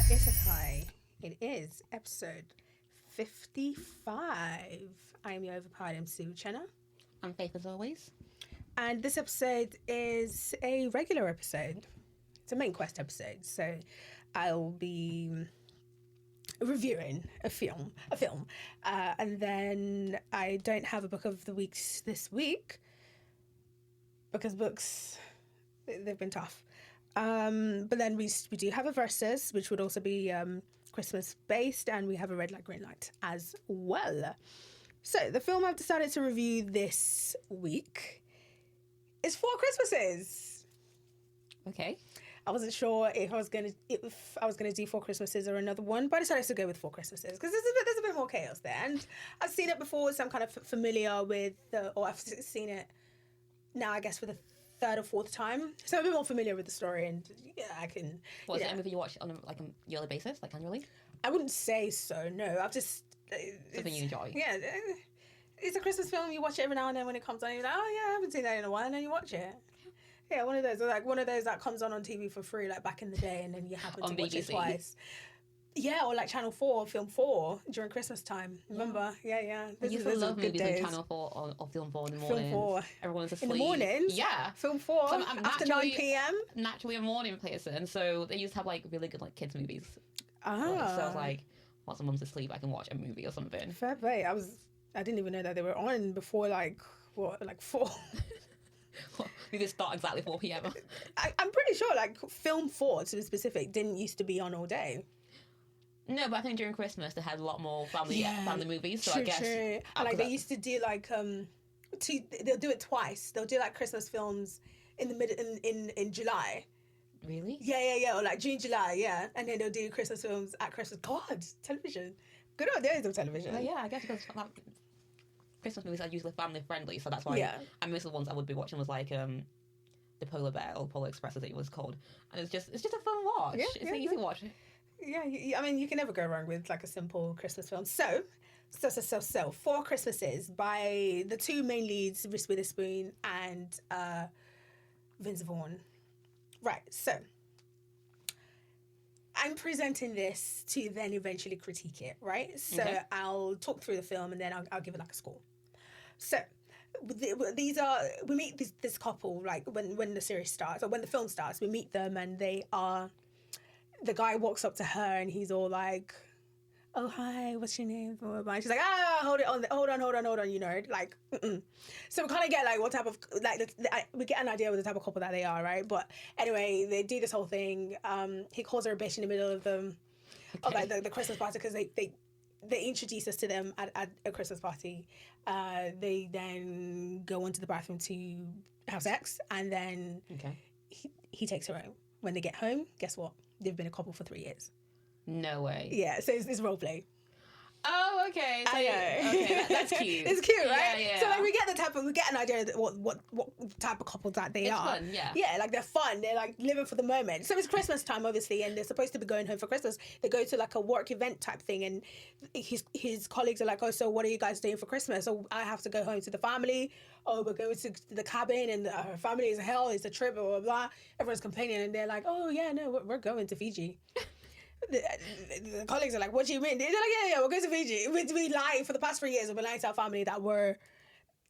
Isekai. It is episode 55. I am your overpowered MC, Uchenna. I'm Faith as always. And this episode is a regular episode. It's a main quest episode. So I'll be reviewing a film. And then I don't have a book of the weeks this week because books, they've been tough. But then we do have a versus, which would also be Christmas based, and we have a red light, green light as well. So the film I've decided to review this week is Four Christmases. Okay. I wasn't sure if I was gonna do Four Christmases or another one, but I decided to go with Four Christmases because there's a bit more chaos there, and I've seen it before, so I'm kind of familiar with or I've seen it now, I guess, for the third or fourth time, so I'm a bit more familiar with the story, and yeah, I can. What, is it a movie you watch on a yearly basis, like annually? I wouldn't say so. No, I've just Something you enjoy. Yeah, it's a Christmas film. You watch it every now and then when it comes on. You're like, oh yeah, I haven't seen that in a while, and then you watch it. Yeah, one of those that comes on TV for free, like back in the day, and then you happen to watch BBC. it twice. Yeah, or like Channel 4, Film 4 during Christmas time. Remember? Yeah. I used to love movies on Channel 4 or Film 4 in the morning. Film 4. Everyone's asleep. In the mornings? Yeah. Film 4 So I'm after 9 p.m. Naturally a morning person, so they used to have like really good like kids movies. Ah. So I was like, while someone's asleep, I can watch a movie or something. Fair play. I didn't even know that they were on before like 4. Movies start exactly 4 p.m. I'm pretty sure like Film 4 to be specific didn't used to be on all day. No, but I think during Christmas they had a lot more family movies. So true, I guess true. And like they used to do like they'll do it twice. They'll do like Christmas films in the in July. Really? Yeah. Or like June, July, yeah. And then they'll do Christmas films at Christmas. God, television. Good old days of television. Yeah, I guess because Christmas movies are usually family friendly, so that's why. Yeah. And most of the ones I would be watching was like the Polar Bear or Polar Express as it was called, and it's just a fun watch. It's an easy watch. Yeah, I mean, you can never go wrong with like a simple Christmas film. So, Four Christmases by the two main leads, Reese Witherspoon and Vince Vaughn. Right, so I'm presenting this to then eventually critique it, right? So I'll talk through the film and then I'll give it like a score. So we meet this couple like when the series starts or when the film starts, we meet them and they are. The guy walks up to her and he's all like, "Oh hi, what's your name?" And she's like, hold on, you know, like. So we kind of get like what type of like we get an idea of the type of couple that they are, right? But anyway, they do this whole thing. He calls her a bitch in the middle of of like the Christmas party because they introduce us to them at a Christmas party. They then go into the bathroom to have sex, and then he takes her home. When they get home, guess what? They've been a couple for 3 years. No way. Yeah, so it's role play. Oh, okay. So, okay, that's cute. It's cute, right? Yeah. So like we get an idea of what type of couple that they are. It's fun, yeah. Yeah, like they're fun. They're like living for the moment. So it's Christmas time, obviously, and they're supposed to be going home for Christmas. They go to like a work event type thing, and his colleagues are like, "Oh, so what are you guys doing for Christmas?" "Oh, I have to go home to the family. Oh, we're going to the cabin, and our family is hell. It's a trip, blah blah blah." Everyone's complaining, and they're like, "Oh yeah, no, we're going to Fiji." The colleagues are like, "What do you mean?" They're like, yeah, we're going to Fiji. We lied for the past 3 years. We've been lying to our family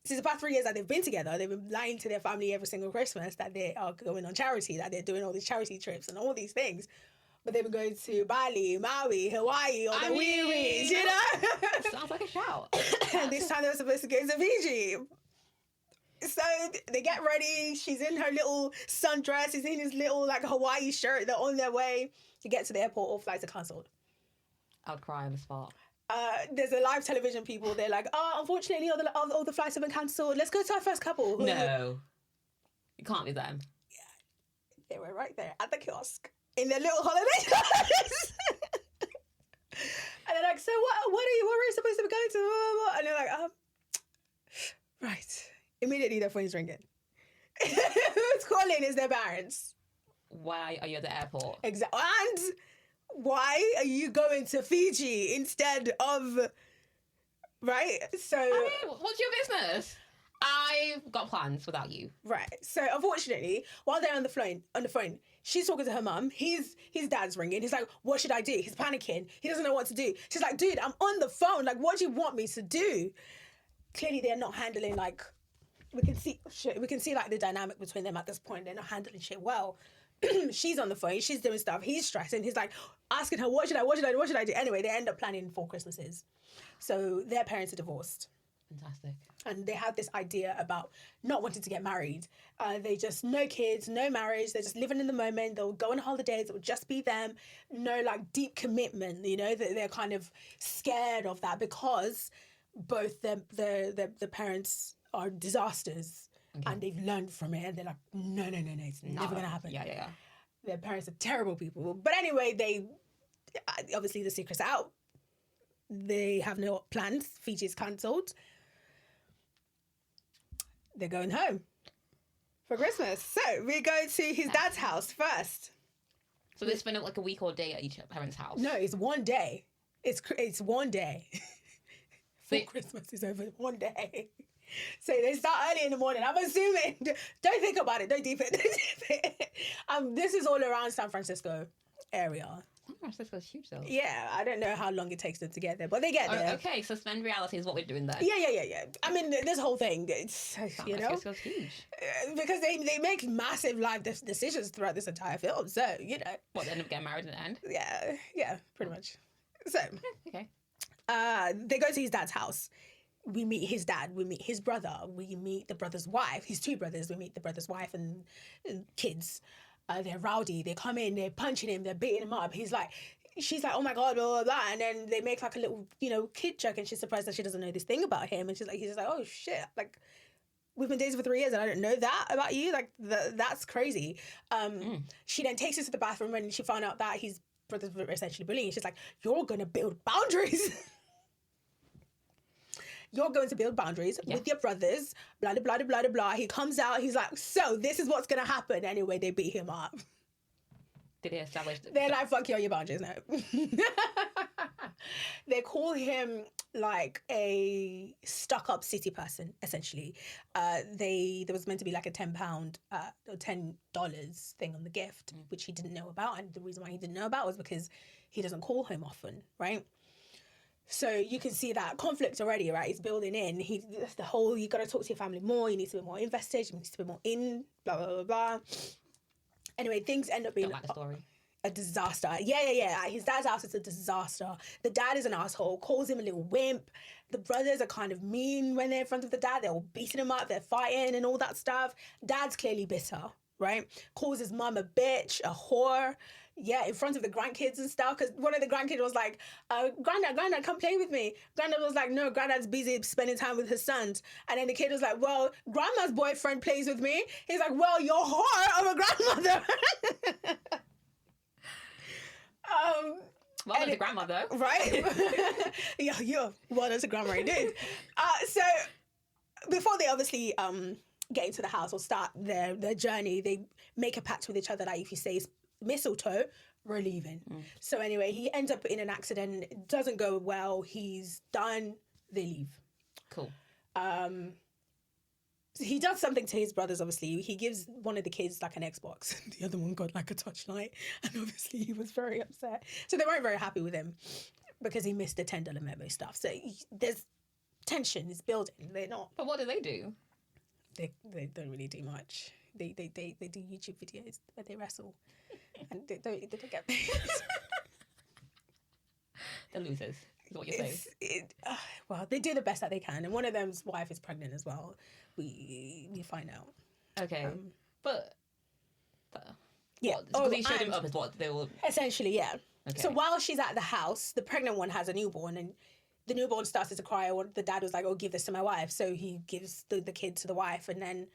since the past 3 years that they've been together, they've been lying to their family every single Christmas that they are going on charity, that they're doing all these charity trips and all these things. But they've been going to Bali, Maui, Hawaii, all the wee-wees, you know? Sounds like a shout. And this time they were supposed to go to Fiji. So they get ready. She's in her little sundress. He's in his little like Hawaii shirt. They're on their way to get to the airport. All flights are cancelled. I would cry on the spot. There's a live television people. They're like, unfortunately, all the flights have been cancelled. Let's go to our first couple. No, it can't be them. Yeah, they were right there at the kiosk in their little holiday clothes. And they're like, so what are we supposed to be going to? And they're like, right. Immediately their phone's ringing. Who's calling is their parents. Why are you at the airport? Exactly. And why are you going to Fiji instead of... Right? So... I mean, what's your business? I've got plans without you. Right. So unfortunately, while they're on the phone, she's talking to her mum. His dad's ringing. He's like, "What should I do?" He's panicking. He doesn't know what to do. She's like, "Dude, I'm on the phone. Like, what do you want me to do?" Clearly, they're not handling like we can see like the dynamic between them at this point. They're not handling shit well. She's on the phone. She's doing stuff. He's stressing. He's like asking her, "What should I do?" Anyway, they end up planning 4 Christmases. So their parents are divorced. Fantastic. And they have this idea about not wanting to get married. They just, no kids, no marriage. They're just living in the moment. They'll go on holidays. It will just be them. No, like, deep commitment, you know. They're kind of scared of that because both the parents are disasters. Okay. And they've learned from it. And they're like, no, it's never going to happen. Yeah. Their parents are terrible people. But anyway, obviously the secret's out. They have no plans. Fiji's cancelled. They're going home for Christmas. So we go to his dad's house first. So they spend like a week or a day at each parent's house? No, it's one day. It's one day. For Christmas is over one day. So they start early in the morning. I'm assuming. Don't think about it. Don't deep it. This is all around San Francisco area. San Francisco's huge though. Yeah, I don't know how long it takes them to get there, but they get there. Okay, suspend reality is what we're doing then. Yeah. I mean, this whole thing, it's, you know. San Francisco's huge. Because they make massive life decisions throughout this entire film, so, you know. What, they end up getting married in the end? Yeah, pretty much. So, okay. They go to his dad's house. We meet his dad, we meet his brother, we meet the brother's wife, his 2 brothers, we meet the brother's wife and kids. They're rowdy, they come in, they're punching him, they're beating him up. She's like, oh my God, blah, blah, blah. And then they make like a little, you know, kid joke and she's surprised that she doesn't know this thing about him. And he's just like, oh shit, like, we've been dating for 3 years and I don't know that about you. Like, that's crazy. She then takes us to the bathroom when she found out that his brothers were essentially bullying. She's like, you're going to build boundaries. You're going to build boundaries with your brothers, blah, blah, blah, blah, blah, blah. He comes out, he's like, so this is what's going to happen. Anyway, they beat him up. Did he establish? They're like, fuck you, your boundaries, no. They call him like a stuck-up city person, essentially. There was meant to be like a £10 or $10 thing on the gift, which he didn't know about. And the reason why he didn't know about was because he doesn't call him often, right? So you can see that conflict already, right? It's building in. That's the whole, you got to talk to your family more. You need to be more invested. You need to be more in, blah, blah, blah, blah. Anyway, things end up being a disaster. Yeah. His dad's house is a disaster. The dad is an asshole, calls him a little wimp. The brothers are kind of mean when they're in front of the dad. They're all beating him up. They're fighting and all that stuff. Dad's clearly bitter, right? Calls his mum a bitch, a whore. Yeah, in front of the grandkids and stuff, because one of the grandkids was like, Granddad, come play with me. Granddad was like, no, Granddad's busy spending time with his sons. And then the kid was like, well, Grandma's boyfriend plays with me. He's like, well, you're whore of a grandmother. Well, that's a grandmother. Right? yeah. Well, that's a grandma indeed. So before they obviously get into the house or start their journey, they make a pact with each other that if he says mistletoe, we're leaving. So anyway, he ends up in an accident. It doesn't go well. He's done. They leave. Cool. He does something to his brothers, obviously. He gives one of the kids like an Xbox. The other one got like a touchlight. And obviously he was very upset. So they weren't very happy with him because he missed the $10 memo stuff. So there's tension. It's building. They're not. But what do? They don't really do much. They do YouTube videos where they wrestle. And they don't get paid. The losers is what you're saying. Well, they do the best that they can. And one of them's wife is pregnant as well. We find out. Okay. But yeah. Because he showed him up as what they were... Essentially, yeah. Okay. So while she's at the house, the pregnant one has a newborn and the newborn started to cry. The dad was like, oh, give this to my wife. So he gives the kid to the wife, and then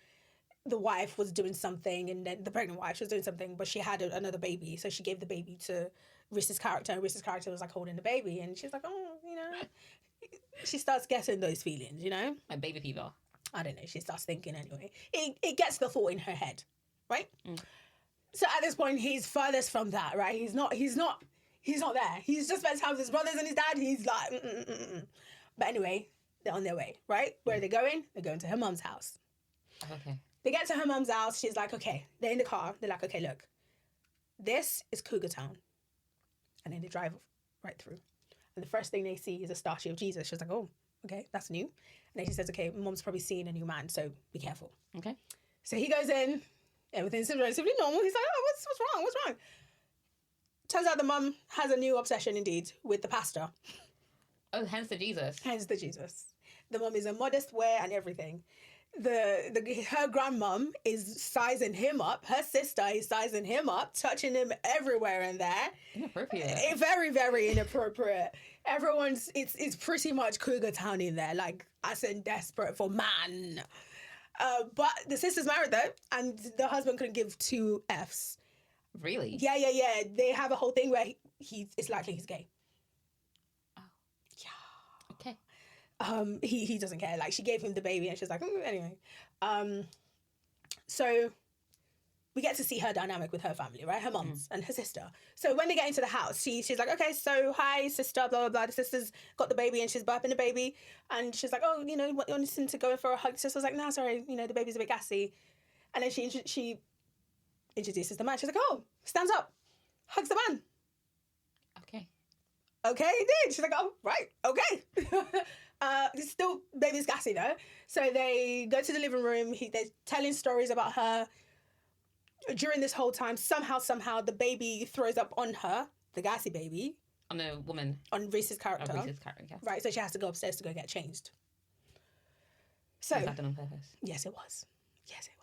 the wife was doing something, and then the pregnant wife was doing something, but she had another baby. So she gave the baby to Rhys's character, and Rhys's character was like holding the baby, and she's like, oh, you know. She starts getting those feelings, you know? Like baby fever. I don't know. She starts thinking anyway. It gets the thought in her head, right? So at this point, he's furthest from that, right? He's not there. He's just spent time with his brothers and his dad. He's like, But anyway, they're on their way, right? Where are they going? They're going to her mum's house. Okay. They get to her mum's house. She's like, okay. They're in the car. They're like, okay, look. This is Cougar Town. And then they drive right through. And the first thing they see is a statue of Jesus. She's like, oh, okay, that's new. And then she says, okay, Mum's probably seeing a new man, so be careful. Okay. So he goes in. Everything's relatively normal. He's like, oh, what's wrong? What's wrong? Turns out the mum has a new obsession, indeed, with the pastor. Oh, hence the Jesus. Hence the Jesus. The mum is a modest wear and everything. Her grandmum is sizing him up. Her sister is sizing him up, touching him everywhere in there. Inappropriate. Very, very inappropriate. It's pretty much Cougar Town in there. Like, I said, desperate for man. But the sister's married though, and the husband couldn't give two Fs. Really? Yeah. They have a whole thing where it's likely he's gay. Oh. Yeah. Okay. He doesn't care. Like, she gave him the baby and she's like, anyway. So we get to see her dynamic with her family, right? Her mums and her sister. So when they get into the house, she's like, okay, so hi, sister, blah, blah, blah. The sister's got the baby and she's burping the baby. And she's like, oh, you want him to go in for a hug? The sister's like, no, sorry, the baby's a bit gassy. And then she introduces the man. She's like, oh, stands up, hugs the man. Okay, he did. She's like, oh, right, okay. Still, baby's gassy though. So they go to the living room. They're telling stories about her. During this whole time, somehow, the baby throws up on her, the gassy baby. On the woman. On Reese's character. Reese's character, yes. Right, so she has to go upstairs to go get changed. So, was that done on purpose? Yes, it was. Definitely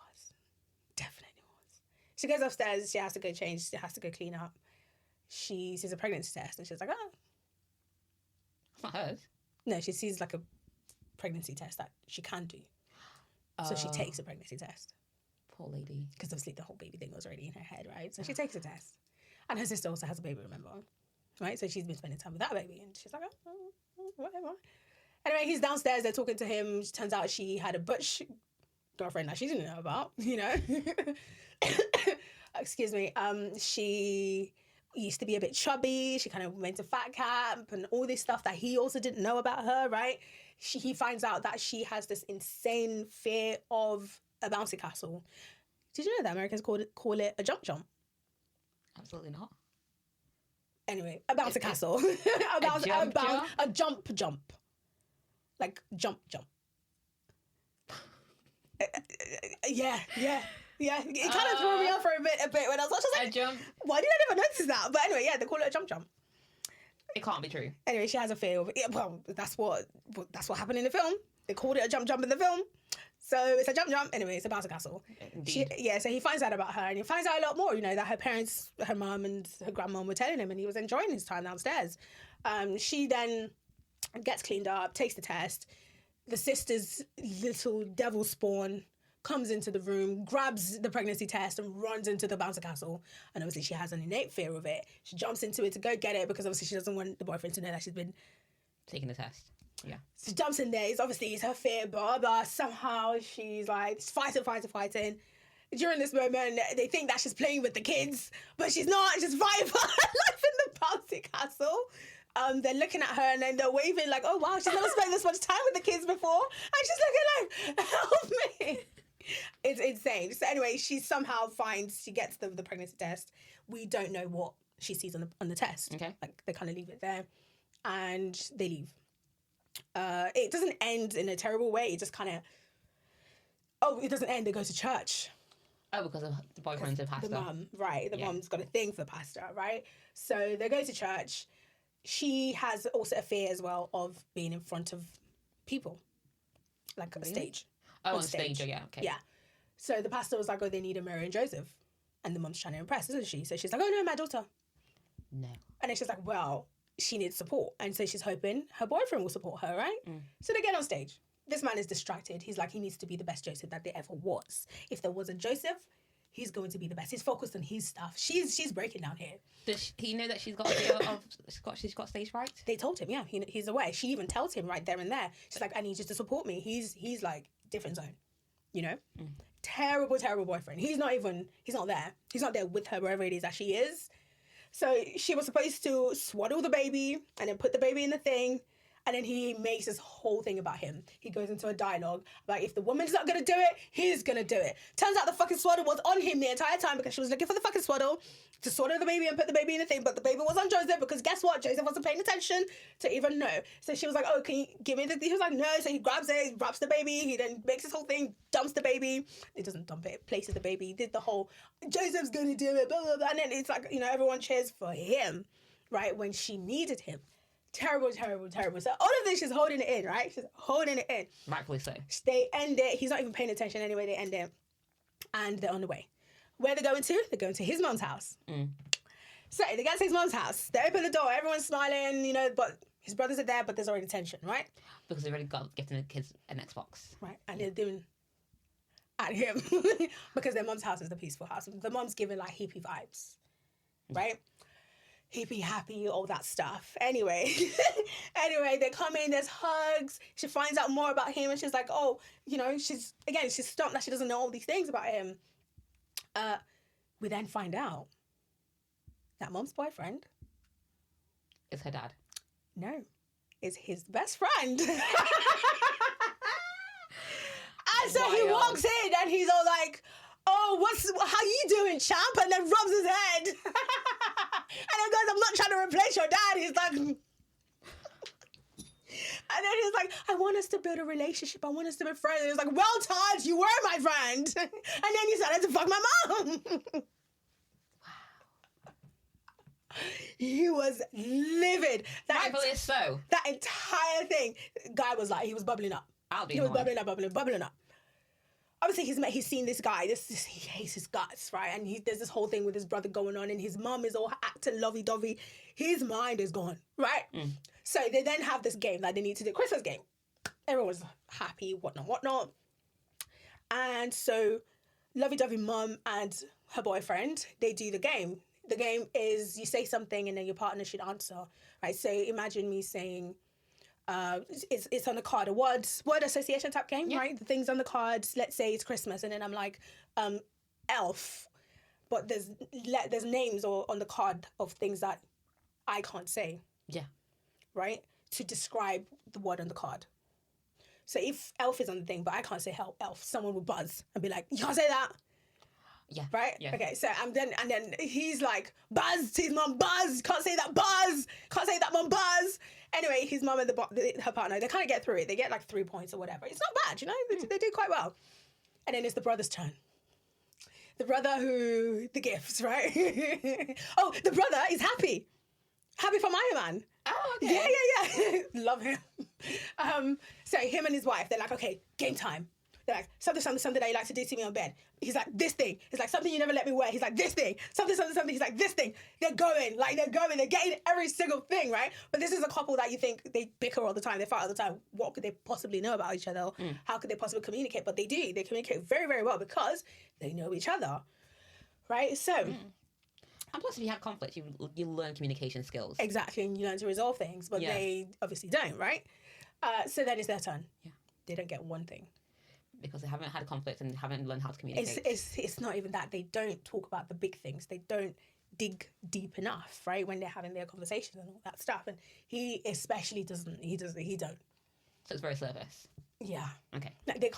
was. She goes upstairs. She has to go change. She has to go clean up. She sees a pregnancy test, and she's like, oh. It's not hers. No, she sees like a pregnancy test that she can do. So she takes a pregnancy test. Poor lady. Because obviously the whole baby thing was already in her head, right? So she takes a test. And her sister also has a baby, remember? Right? So she's been spending time with that baby. And she's like, oh, whatever. Anyway, he's downstairs. They're talking to him. Turns out she had a butch girlfriend that she didn't know about, Excuse me. She used to be a bit chubby. She kind of went to fat camp and all this stuff that he also didn't know about her, right? He finds out that she has this insane fear of a bouncy castle. Did you know that Americans call it a jump? Absolutely not. Anyway, a bouncy castle. A jump. Like jump. Yeah. It kind of threw me off for a bit when I was watching. A jump. Why did I never notice that? But anyway, yeah, they call it a jump. It can't be true. Anyway, she has a fear of it. Well, that's what happened in the film. They called it a jump in the film. So it's a jump. Anyway, it's a bouncy castle. So he finds out about her, and he finds out a lot more, that her parents, her mum and her grandmom were telling him, and he was enjoying his time downstairs. She then gets cleaned up, takes the test. The sister's little devil spawn comes into the room, grabs the pregnancy test and runs into the bouncy castle. And obviously she has an innate fear of it. She jumps into it to go get it because obviously she doesn't want the boyfriend to know that she's been taking the test. Yeah. She jumps in there. It's her fear, but somehow she's like fighting. During this moment, they think that she's playing with the kids, but she's not. She's fighting for her life in the bouncy castle. They're looking at her and then they're waving like, oh wow, she's never spent this much time with the kids before. And she's looking like, help me. It's insane. So anyway, she somehow she gets the pregnancy test. We don't know what she sees on the test. Okay. Like, they kind of leave it there and they leave. It doesn't end in a terrible way. It just kind of, it doesn't end. They go to church. Oh, because of the boyfriend's a pastor. The mum, right. The mum's got a thing for the pastor, right? So they go to church. She has also a fear as well of being in front of people. Like on a stage. Oh, on stage, yeah, okay. Yeah. So the pastor was like, they need a Mary and Joseph. And the mum's trying to impress, isn't she? So she's like, no, my daughter. No. And then she's like, well, she needs support. And so she's hoping her boyfriend will support her, right? So they get on stage. This man is distracted. He's like, he needs to be the best Joseph that there ever was. If there was a Joseph, he's going to be the best. He's focused on his stuff. She's breaking down here. Does he know that she's got a fear of she's got stage fright? They told him, yeah. He's aware. She even tells him right there and there. She's like, I need you to support me. He's like different zone, Terrible boyfriend. He's not there. He's not there with her wherever it is that she is. So she was supposed to swaddle the baby and then put the baby in the thing. And then he makes this whole thing about him. He goes into a dialogue like, if the woman's not going to do it, he's going to do it. Turns out the fucking swaddle was on him the entire time because she was looking for the fucking swaddle to swaddle the baby and put the baby in the thing. But the baby was on Joseph because guess what? Joseph wasn't paying attention to even know. So she was like, oh, can you give me the... He was like, no. So he grabs it, he wraps the baby. He then makes this whole thing, dumps the baby. He doesn't dump it, places the baby. He did the whole, Joseph's going to do it, blah, blah, blah. And then it's like, you know, everyone cheers for him, right? When she needed him. Terrible, terrible, terrible. So all of this, she's holding it in, right? She's holding it in. Rightfully so. They end it. He's not even paying attention anyway. They end it. And they're on the way. Where they're going to? They're going to his mom's house. So they get to his mom's house. They open the door. Everyone's smiling, you know, but his brothers are there, but there's already tension, right? Because they already got getting the kids an Xbox. Right. And they're doing at him because their mom's house is the peaceful house. The mom's giving like hippie vibes, right? Hippie, happy, all that stuff. Anyway, they come in, there's hugs. She finds out more about him and she's like, oh, you know, she's stumped that she doesn't know all these things about him. We then find out that mom's boyfriend is her dad. No, it's his best friend. And so he walks in and he's all like, oh, how you doing, champ? And then rubs his head. And then goes, I'm not trying to replace your dad. He's like... And then he's like, I want us to build a relationship. I want us to be friends. And he's like, well, Todd, you were my friend. And then you started to fuck my mom. He was livid. Rightfully so. That entire thing, guy was like, he was bubbling up. He was bubbling up. Obviously, he's seen this guy. He hates his guts, right? And there's this whole thing with his brother going on, and his mum is all acting lovey-dovey. His mind is gone, right? So they then have this game that they need to do, Christmas game. Everyone's happy, whatnot. And so lovey-dovey mum and her boyfriend, they do the game. The game is you say something and then your partner should answer, right? So imagine me saying, it's on the card, a word association type game, right? The things on the cards, let's say it's Christmas, and then I'm like, elf, but there's names on the card of things that I can't say. Yeah. Right? To describe the word on the card. So if elf is on the thing, but I can't say elf, someone will buzz and be like, you can't say that. Yeah. Right? Yeah. Okay, so and then he's like, buzz to his mum, buzz, can't say that, buzz, can't say that, mum, buzz. Anyway, his mum and her partner, they kind of get through it. They get like 3 points or whatever. It's not bad, you know? They do quite well. And then it's the brother's turn. The brother the gifts, right? Oh, the brother is happy. Happy for Iron Man. Oh, okay. Yeah. Love him. So him and his wife, they're like, okay, game time. They're like, something that you like to do to me on bed. He's like, this thing. It's like, something you never let me wear. He's like, this thing. Something. He's like, this thing. They're going. They're getting every single thing, right? But this is a couple that you think they bicker all the time. They fight all the time. What could they possibly know about each other? How could they possibly communicate? But they do. They communicate very, very well because they know each other, right? So... And plus, if you have conflict, you learn communication skills. Exactly, and you learn to resolve things, but they obviously don't, right? So then it's their turn. Yeah. They don't get one thing. Because they haven't had conflict and haven't learned how to communicate. It's not even that. They don't talk about the big things. They don't dig deep enough, right? When they're having their conversations and all that stuff. And he especially doesn't. He don't. So it's very surface. Yeah. Okay. Like they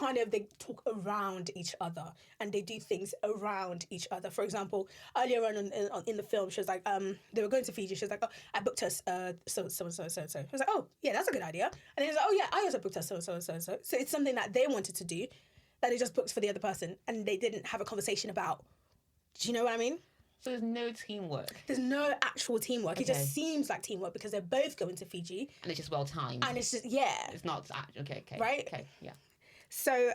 talk around each other and they do things around each other. For example, earlier on in the film, she was like, they were going to Fiji. She was like, oh, I booked us so. I was like, oh, yeah, that's a good idea. And then he was like, oh, yeah, I also booked us so. So it's something that they wanted to do that they just booked for the other person and they didn't have a conversation about. Do you know what I mean? So there's no teamwork? There's no actual teamwork. Okay. It just seems like teamwork because they're both going to Fiji. And it's just well timed. And it's just, yeah. It's not, okay. Right? Okay, yeah. So,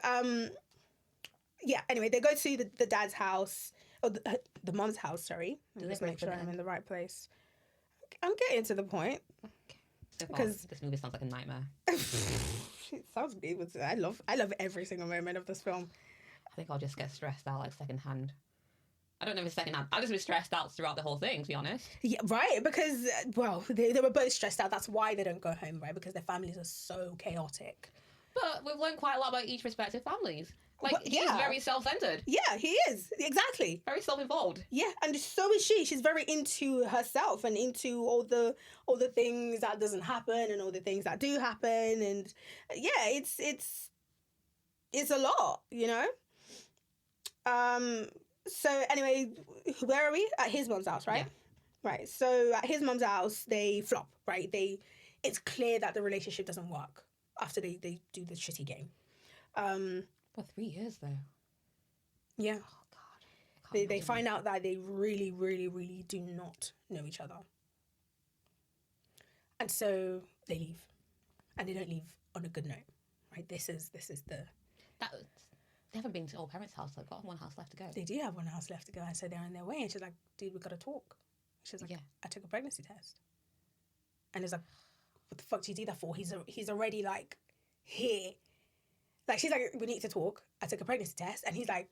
anyway, they go to the dad's house, or the mom's house, sorry. Just make sure I'm in the right place. I'm getting to the point. Okay. So far, this movie sounds like a nightmare. It sounds good. I love every single moment of this film. I think I'll just get stressed out like secondhand. I don't know if it's secondhand. I'll just be stressed out throughout the whole thing, to be honest. Yeah, right, because, they were both stressed out. That's why they don't go home, right? Because their families are so chaotic. But we've learned quite a lot about each respective families. Like, he's very self-centered. Yeah, he is. Exactly. Very self-involved. Yeah, and so is she. She's very into herself and into all the things that doesn't happen and all the things that do happen. And yeah, it's a lot, you know? So anyway, where are we? At his mum's house, right? Yeah. Right. So at his mum's house, they flop, right? It's clear that the relationship doesn't work after they do the shitty game. For 3 years though. Yeah. Oh God. They find out that they really, really, really do not know each other. And so they leave. And they don't leave on a good note. Right? This is the They haven't been to old parents' house. They've got one house left to go. They do have one house left to go. And so they're on their way. And she's like, dude, we got to talk. She's like, I took a pregnancy test. And he's like, what the fuck do you do that for? He's already like here. Like, she's like, we need to talk. I took a pregnancy test. And he's like,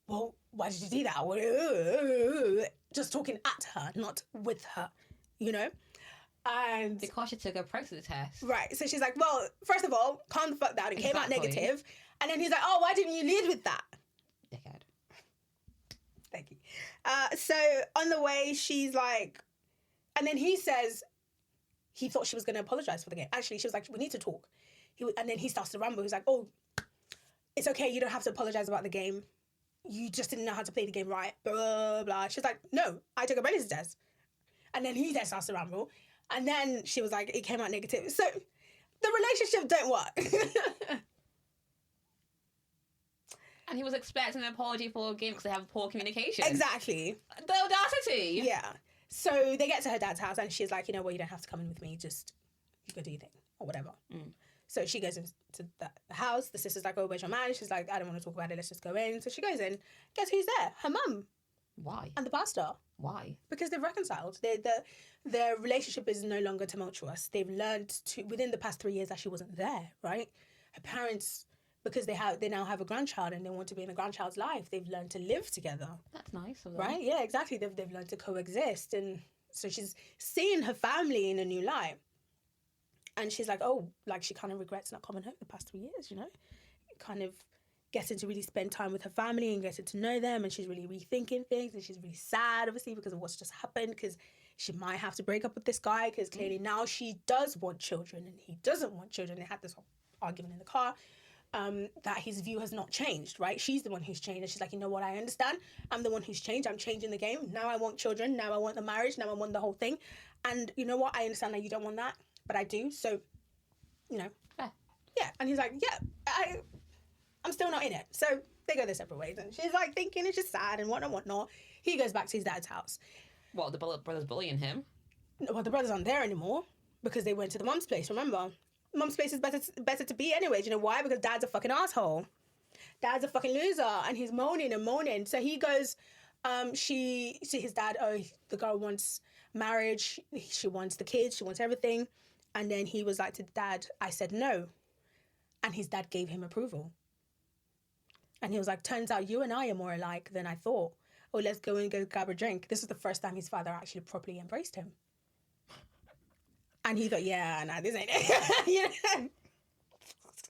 well, why did you do that? Just talking at her, not with her, you know? And because she took a pregnancy test. Right. So she's like, well, first of all, calm the fuck down. It came out negative. And then he's like, oh, why didn't you lead with that? Dickhead. Thank you. So on the way, she's like, and then he says he thought she was going to apologize for the game. Actually, she was like, we need to talk. And then he starts to ramble. He's like, oh, it's okay. You don't have to apologize about the game. You just didn't know how to play the game right. Blah, blah, blah. She's like, no, I took a pregnancy test. And then he then starts to ramble. And then she was like, it came out negative. So the relationship don't work. And he was expecting an apology for a game because they have poor communication. Exactly. The audacity. Yeah. So they get to her dad's house and she's like, you know what, you don't have to come in with me. Just, you go do your thing or whatever. Mm. So she goes into the house. The sister's like, oh, where's your man? She's like, I don't want to talk about it. Let's just go in. So she goes in. Guess who's there? Her mum. Why? And the pastor. Why? Because they've reconciled. Their relationship is no longer tumultuous. They've learned to, within the past 3 years, that she wasn't there, right? Her parents, because they now have a grandchild and they want to be in a grandchild's life, they've learned to live together. That's nice of them. Right? Yeah, exactly. They've learned to coexist. And so she's seeing her family in a new light. And she's like, oh, like she kind of regrets not coming home the past 3 years, you know? Kind of getting to really spend time with her family and getting to know them. And she's really rethinking things. And she's really sad, obviously, because of what's just happened. Because she might have to break up with this guy. Because clearly now she does want children and he doesn't want children. They had this whole argument in the car. That his view has not changed, right? She's the one who's changed. And she's like, you know what, I understand. I'm the one who's changed. I'm changing the game. Now I want children. Now I want the marriage. Now I want the whole thing. And you know what? I understand that you don't want that. But I do. So, you know. Yeah. And he's like, yeah, I'm still not in it. So they go their separate ways. And she's like thinking it's just sad and whatnot. He goes back to his dad's house. What, the brother's bullying him? Well, the brothers aren't there anymore because they went to the mum's place, remember? Mum's place is better to be anyway. Do you know why? Because dad's a fucking asshole. Dad's a fucking loser. And he's moaning and moaning. So he goes, his dad, the girl wants marriage. She wants the kids. She wants everything. And then he was like to dad, I said no. And his dad gave him approval. And he was like, turns out you and I are more alike than I thought. Oh, let's go and go grab a drink. This was the first time his father actually properly embraced him. And he thought, yeah, nah, this ain't it. You know?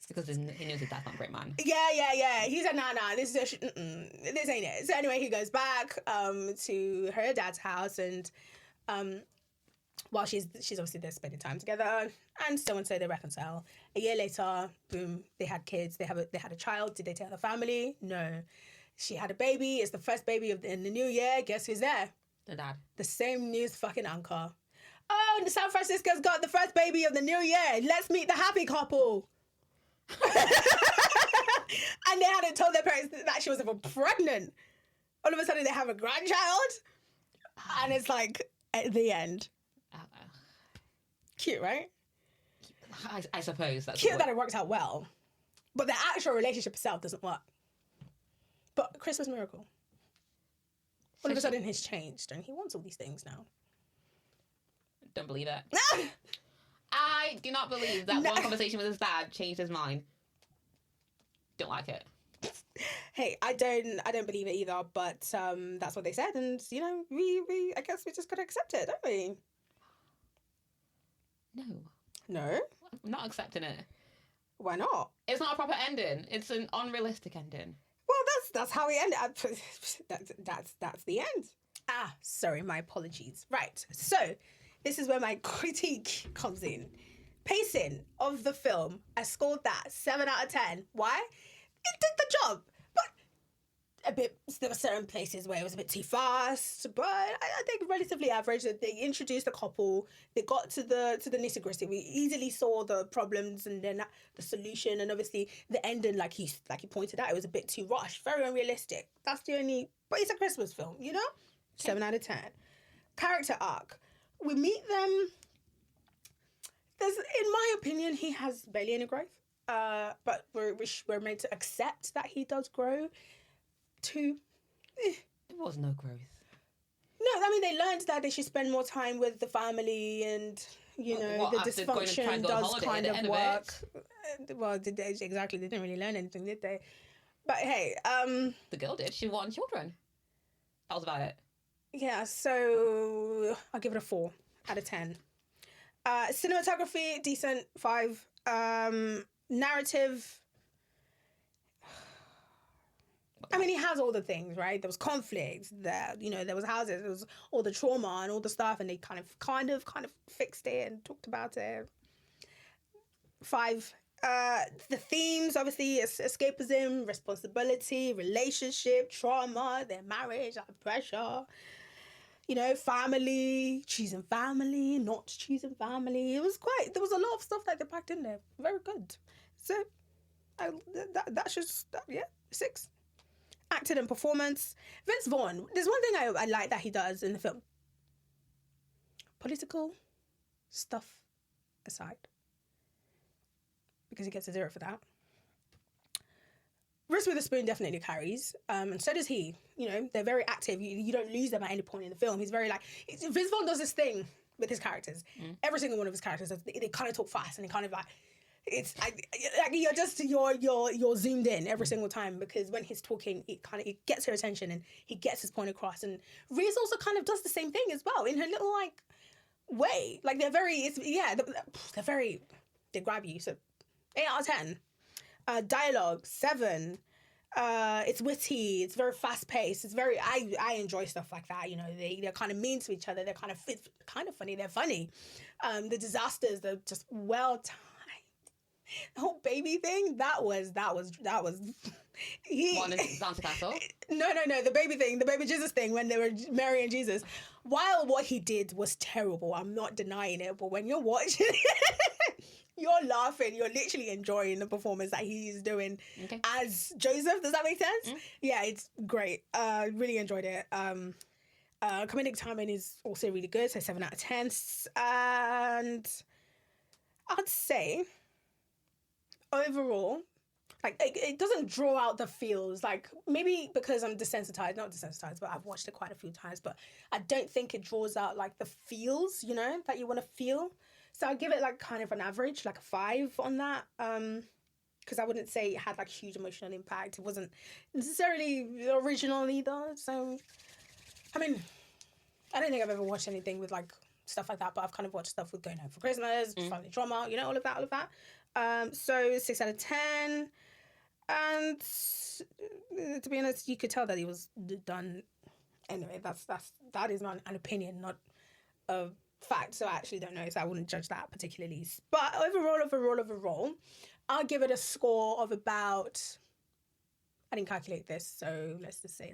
Because he knows his dad's not a great man. Yeah. He said, nah, this ain't it. So anyway, he goes back to her dad's house and while she's obviously there spending time together and so they reconcile. A year later, boom, they had kids. They had a child. Did they tell the family? No. She had a baby. It's the first baby in the new year. Guess who's there? The dad. The same news fucking anchor. Oh, San Francisco's got the first baby of the new year. Let's meet the happy couple. And they hadn't told their parents that she was even pregnant. All of a sudden, they have a grandchild. And it's like, at the end. Cute, right? I suppose. That's cute that it works out well. But the actual relationship itself doesn't work. But Christmas miracle. All of a sudden, he's changed. And he wants all these things now. Don't believe it. I do not believe that one conversation with his dad changed his mind. Don't like it. Hey, I don't believe it either, but that's what they said, and you know, we I guess we just gotta accept it, don't we? No. No? I'm not accepting it. Why not? It's not a proper ending. It's an unrealistic ending. Well, that's how we end it. That's the end. Sorry, my apologies. Right, so this is where my critique comes in. Pacing of the film, I scored that 7 out of 10. Why? It did the job, but there were certain places where it was a bit too fast, but I think relatively average. They introduced a couple, they got to the nitty gritty. We easily saw the problems and then the solution, and obviously the ending, like he pointed out, it was a bit too rushed, very unrealistic. That's the only, but it's a Christmas film, you know? Okay. 7 out of 10. Character arc. We meet them. In my opinion, he has barely any growth, but we're meant to accept that he does grow. There was no growth. No, I mean, they learned that they should spend more time with the family, and the dysfunction does kind of work. Well, did they exactly? They didn't really learn anything, did they? But hey, the girl did. She wanted children. That was about it. Yeah, so I'll give it a 4 out of 10. Cinematography, decent, 5. Narrative, I mean, he has all the things, right? There was conflict, there was houses, there was all the trauma and all the stuff, and they kind of fixed it and talked about it. 5. The themes, obviously, escapism, responsibility, relationship, trauma, their marriage, pressure. Family, choosing family, not choosing family. There was a lot of stuff that they packed in there. Very good. So, that's just, 6. Acted and performance. Vince Vaughn, there's one thing I like that he does in the film. Political stuff aside, because he gets a 0 for that. Reese Witherspoon definitely carries, and so does he. They're very active. You don't lose them at any point in the film. He's very Vince Vaughn does this thing with his characters. Every single one of his characters, they kind of talk fast, and they kind of it's you're zoomed in every single time, because when he's talking, it gets her attention and he gets his point across. And Reese also kind of does the same thing as well in her little way. They're very, they grab you. So 8 out of 10. Dialogue, 7. It's witty. It's very fast paced. It's very. I enjoy stuff like that. They're kind of mean to each other. They're kind of funny. They're funny. The disasters, they're just well timed. The whole baby thing, that was. One is Bouncy Castle. No. The baby thing, the baby Jesus thing, when they were marrying Jesus. While what he did was terrible, I'm not denying it. But when you're watching it, you're laughing. You're literally enjoying the performance that he's doing as Joseph. Does that make sense? Yeah, it's great. Really enjoyed it. Comedic timing is also really good. So 7 out of 10. And I'd say overall, it doesn't draw out the feels. Maybe because I'm not desensitized, but I've watched it quite a few times. But I don't think it draws out the feels, that you want to feel. So I give it kind of an average, a 5 on that. Because I wouldn't say it had huge emotional impact. It wasn't necessarily original either. So, I mean, I don't think I've ever watched anything with stuff like that. But I've kind of watched stuff with Going Home for Christmas, Family Trauma, all of that. So 6 out of 10. And to be honest, you could tell that he was done. Anyway, that is an opinion, not a fact. So I actually don't know, so I wouldn't judge that particularly. But overall, I'll give it a score of about, I didn't calculate this, so let's just say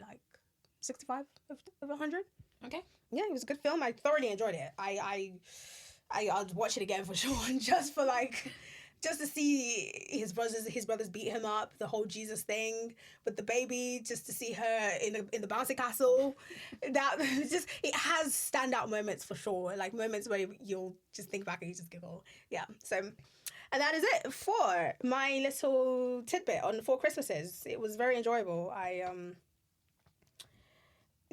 65 of 100. Okay. Yeah, it was a good film. I thoroughly enjoyed it. I'll watch it again for sure, just to see his brothers beat him up, the whole Jesus thing with the baby, just to see her in the bouncy castle. That just, it has standout moments for sure, moments where you'll just think back and you just giggle. Yeah. So, and that is it for my little tidbit on 4 Christmases. It was very enjoyable.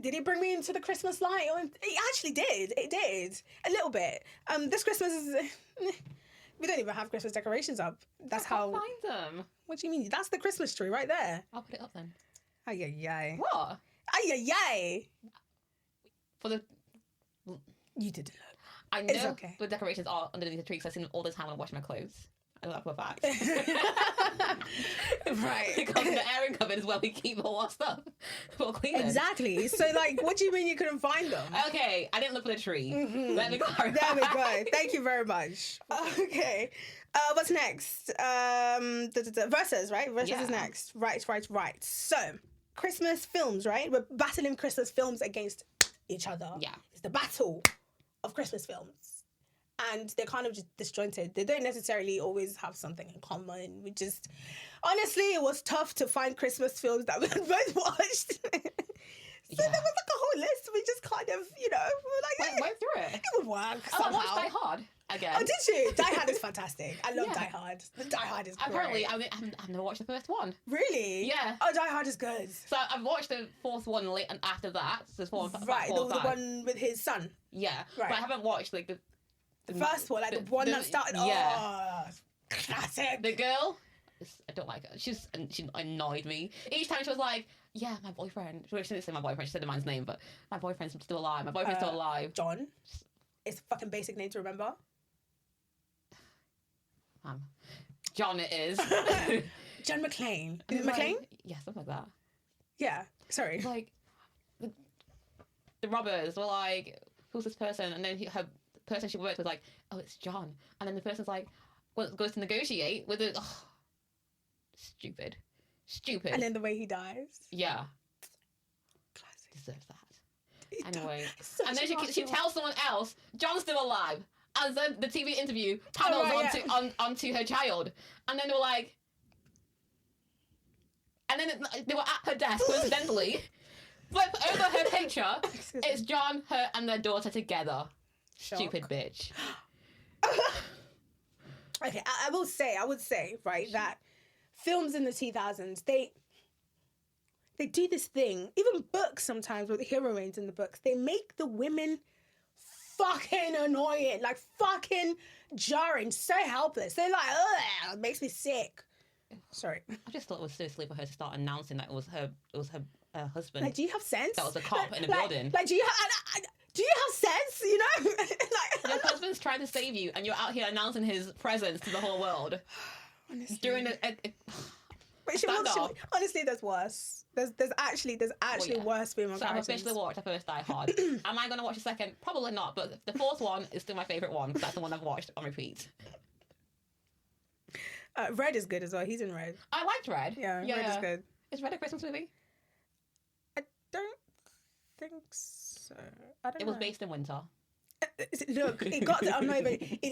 Did it bring me into the Christmas light? It actually did. It did a little bit. This Christmas is. We don't even have Christmas decorations up. That's how. Find them. What do you mean? That's the Christmas tree right there. I'll put it up then. Ay. What? Ay. For the. You didn't look. I know the decorations are underneath the tree because I see them all the time when I'm washing my clothes. I know that for a fact. Right. Because the airing cupboard is where we keep all our stuff for cleaning. Exactly. So, like, what do you mean you couldn't find them? Okay, I didn't look for the tree. Mm-hmm. Let me clarify. There we go. Thank you very much. Okay. What's next? Versus, right? Versus is next. Right. So, Christmas films, right? We're battling Christmas films against each other. Yeah. It's the battle of Christmas films. And they're kind of just disjointed. They don't necessarily always have something in common. We just... Honestly, it was tough to find Christmas films that we had both watched. So there was like a whole list. We just kind of, we were like... Went through it. It would work I somehow. watched Die Hard again. Oh, did you? Die Hard is fantastic. I love Die Hard. Die Hard is great. Apparently, I've never watched the first one. Really? Yeah. Oh, Die Hard is good. So I've watched the fourth one late and after that. So there's four, right, four, the one with his son. Yeah. Right. But I haven't watched like the first one, like the one that started. Yeah. Oh, classic. The girl. I don't like her. She annoyed me. Each time she was like, yeah, my boyfriend. She didn't say my boyfriend. She said the man's name, but my boyfriend's still alive. My boyfriend's still alive. John. It's a fucking basic name to remember. John it is. John McClane. Is it McClane? Yeah, something like that. Yeah. Sorry. Like, the robbers were like, who's this person? And then her person she worked with like, oh, it's John. And then the person's like, goes to negotiate with it. Oh, stupid. And then the way he dies. Yeah. Classic. Deserves that. Anyway. And then she tells someone else, John's still alive. And then the TV interview panels onto her child. And then they were like... And then they were at her desk, coincidentally. Flip over her picture. It's John, her, and their daughter together. Shock. Stupid bitch. Okay, I would say, right, that films in the 2000s, they do this thing. Even books sometimes with heroines in the books, they make the women fucking annoying, like fucking jarring, so helpless. They're like, ugh, it makes me sick. Sorry. I just thought it was so silly for her to start announcing that it was her husband. Like, do you have sense? That was a cop in a building. Like, do you have sense? Like, your husband's trying to save you, and you're out here announcing his presence to the whole world. Honestly. During honestly, there's worse. There's actually worse female characters. So I've officially watched the first Die Hard. Am I going to watch the second? Probably not, but the fourth one is still my favourite one, because that's the one I've watched on repeat. Red is good as well. He's in Red. I liked Red. Yeah, Red is good. Is Red a Christmas movie? I don't think so. I don't know. It was based in winter. Look, it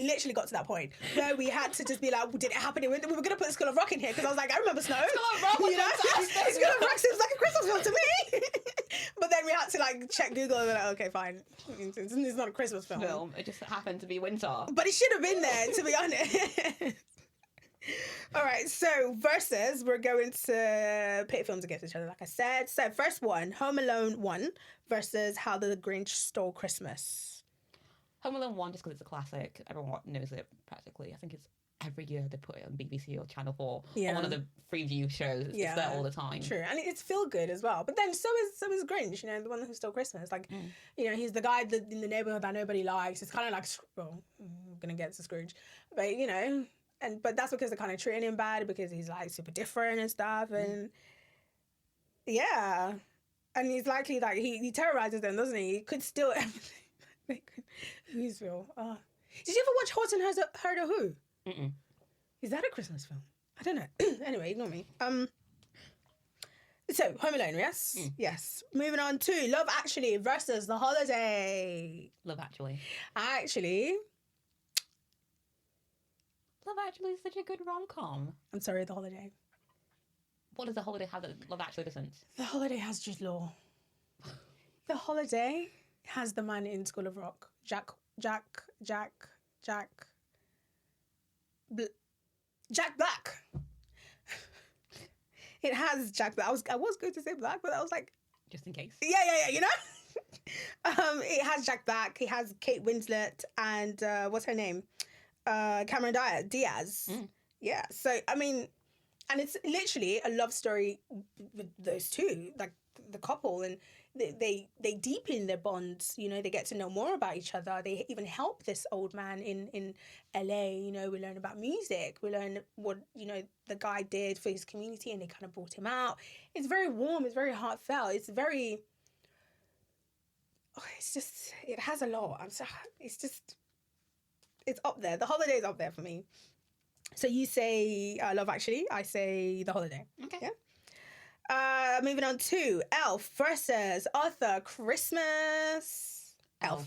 literally got to that point where we had to just be like, did it happen in winter? We were going to put School of Rock in here because I was like, I remember Snow. School of Rock was fantastic. School of Rock seems like a Christmas film to me. But then we had to like check Google and be like, okay, fine. It's not a Christmas film. It just happened to be winter. But it should have been there, to be honest. All right, so versus, we're going to pit films against each other, like I said. So first one, Home Alone 1 versus How the Grinch Stole Christmas. Home Alone 1, just because it's a classic. Everyone knows it practically. I think it's every year they put it on BBC or Channel 4 or one of the Freeview shows. It's there all the time. True, and it's feel good as well. But then so is Grinch, the one who stole Christmas. Like, he's the guy in the neighborhood that nobody likes. It's kind of like, well, I'm gonna get to Scrooge, but but that's because they're kind of treating him bad because he's like super different and stuff, and and he's likely like he terrorizes them, doesn't he? He could steal everything. Who's real? Did you ever watch Horse and Heard of Who? Mm-mm. Is that a Christmas film? I don't know. Anyway, ignore me. So Home Alone, yes, yes. Moving on to Love Actually versus The Holiday. Love Actually. Love Actually is such a good rom-com. I'm sorry, The Holiday. What does The Holiday have that Love Actually doesn't? The Holiday has Jude Law. The Holiday has the man in School of Rock, Jack Black. It has Jack Black. I was going to say Black, but I was like, just in case. Yeah. It has Jack Black. It has Kate Winslet and what's her name? Cameron Diaz. Yeah. So I mean, and it's literally a love story with those two, like the couple, and they deepen their bonds. You know, they get to know more about each other. They even help this old man in LA. You know, we learn about music. We learn what, you know, the guy did for his community, and they kind of brought him out. It's very warm. It's very heartfelt. It's very. Oh, it's just, it has a lot. It's up there. The Holiday is up there for me. So you say Love Actually. I say The Holiday. Okay. Yeah. Moving on to Elf versus Arthur Christmas. Elf.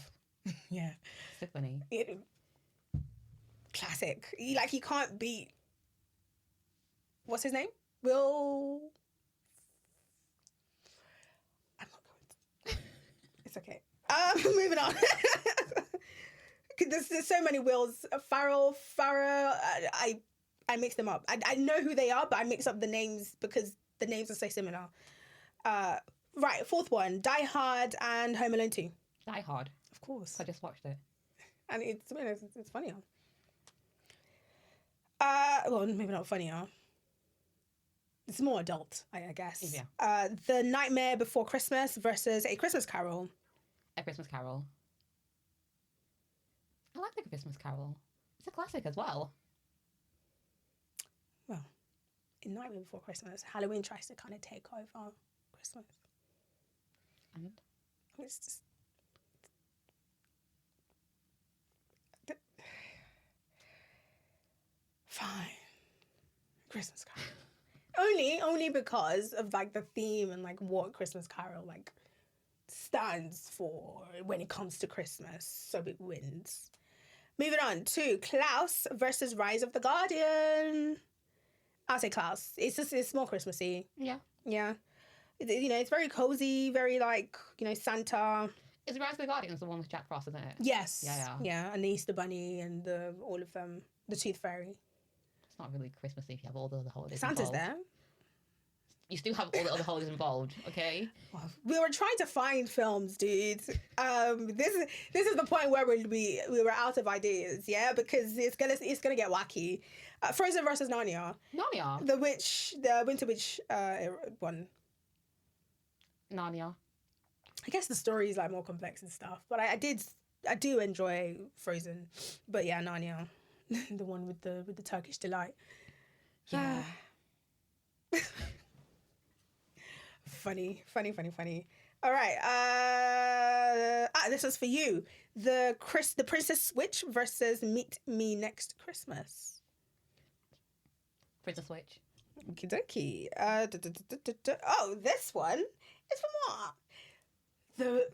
Yeah. So funny. Classic. You can't beat. What's his name? Will. I'm not going to. It's okay. Moving on. There's so many Wills. Farrell. I mix them up. I know who they are, but I mix up the names because the names are so similar. Right, fourth one. Die Hard and Home Alone 2. Die Hard. Of course. I just watched it. And it's funnier. Well, maybe not funnier. It's more adult, I guess. Yeah. The Nightmare Before Christmas versus A Christmas Carol. A Christmas Carol. I like The Christmas Carol. It's a classic as well. Well, in Nightmare Before Christmas, Halloween tries to kind of take over Christmas. And? It's just... Fine. Christmas Carol. Only because of, like, the theme and, like, what Christmas Carol, like, stands for when it comes to Christmas. So it wins. Moving on to Klaus versus Rise of the Guardian. I'll say Klaus. It's more Christmassy. Yeah. Yeah. You know, it's very cozy, very, like, you know, Santa. Is Rise of the Guardians the one with Jack Frost, isn't it? Yes. Yeah. Yeah, and the Easter Bunny and all of them. The Tooth Fairy. It's not really Christmassy if you have all the other holidays Santa's involved. there. You still have all the other holidays involved, okay? Well, we were trying to find films, dude. This is the point where we were out of ideas, yeah, because it's gonna get wacky. Frozen versus Narnia. Narnia. The Winter Witch one. Narnia. I guess the story is like more complex and stuff, but I do enjoy Frozen, but yeah, Narnia, the one with the Turkish delight. Yeah. Funny. All right. This was for you. The Princess Switch versus Meet Me Next Christmas. Princess Switch. Okie dokie. Oh, this one is from what?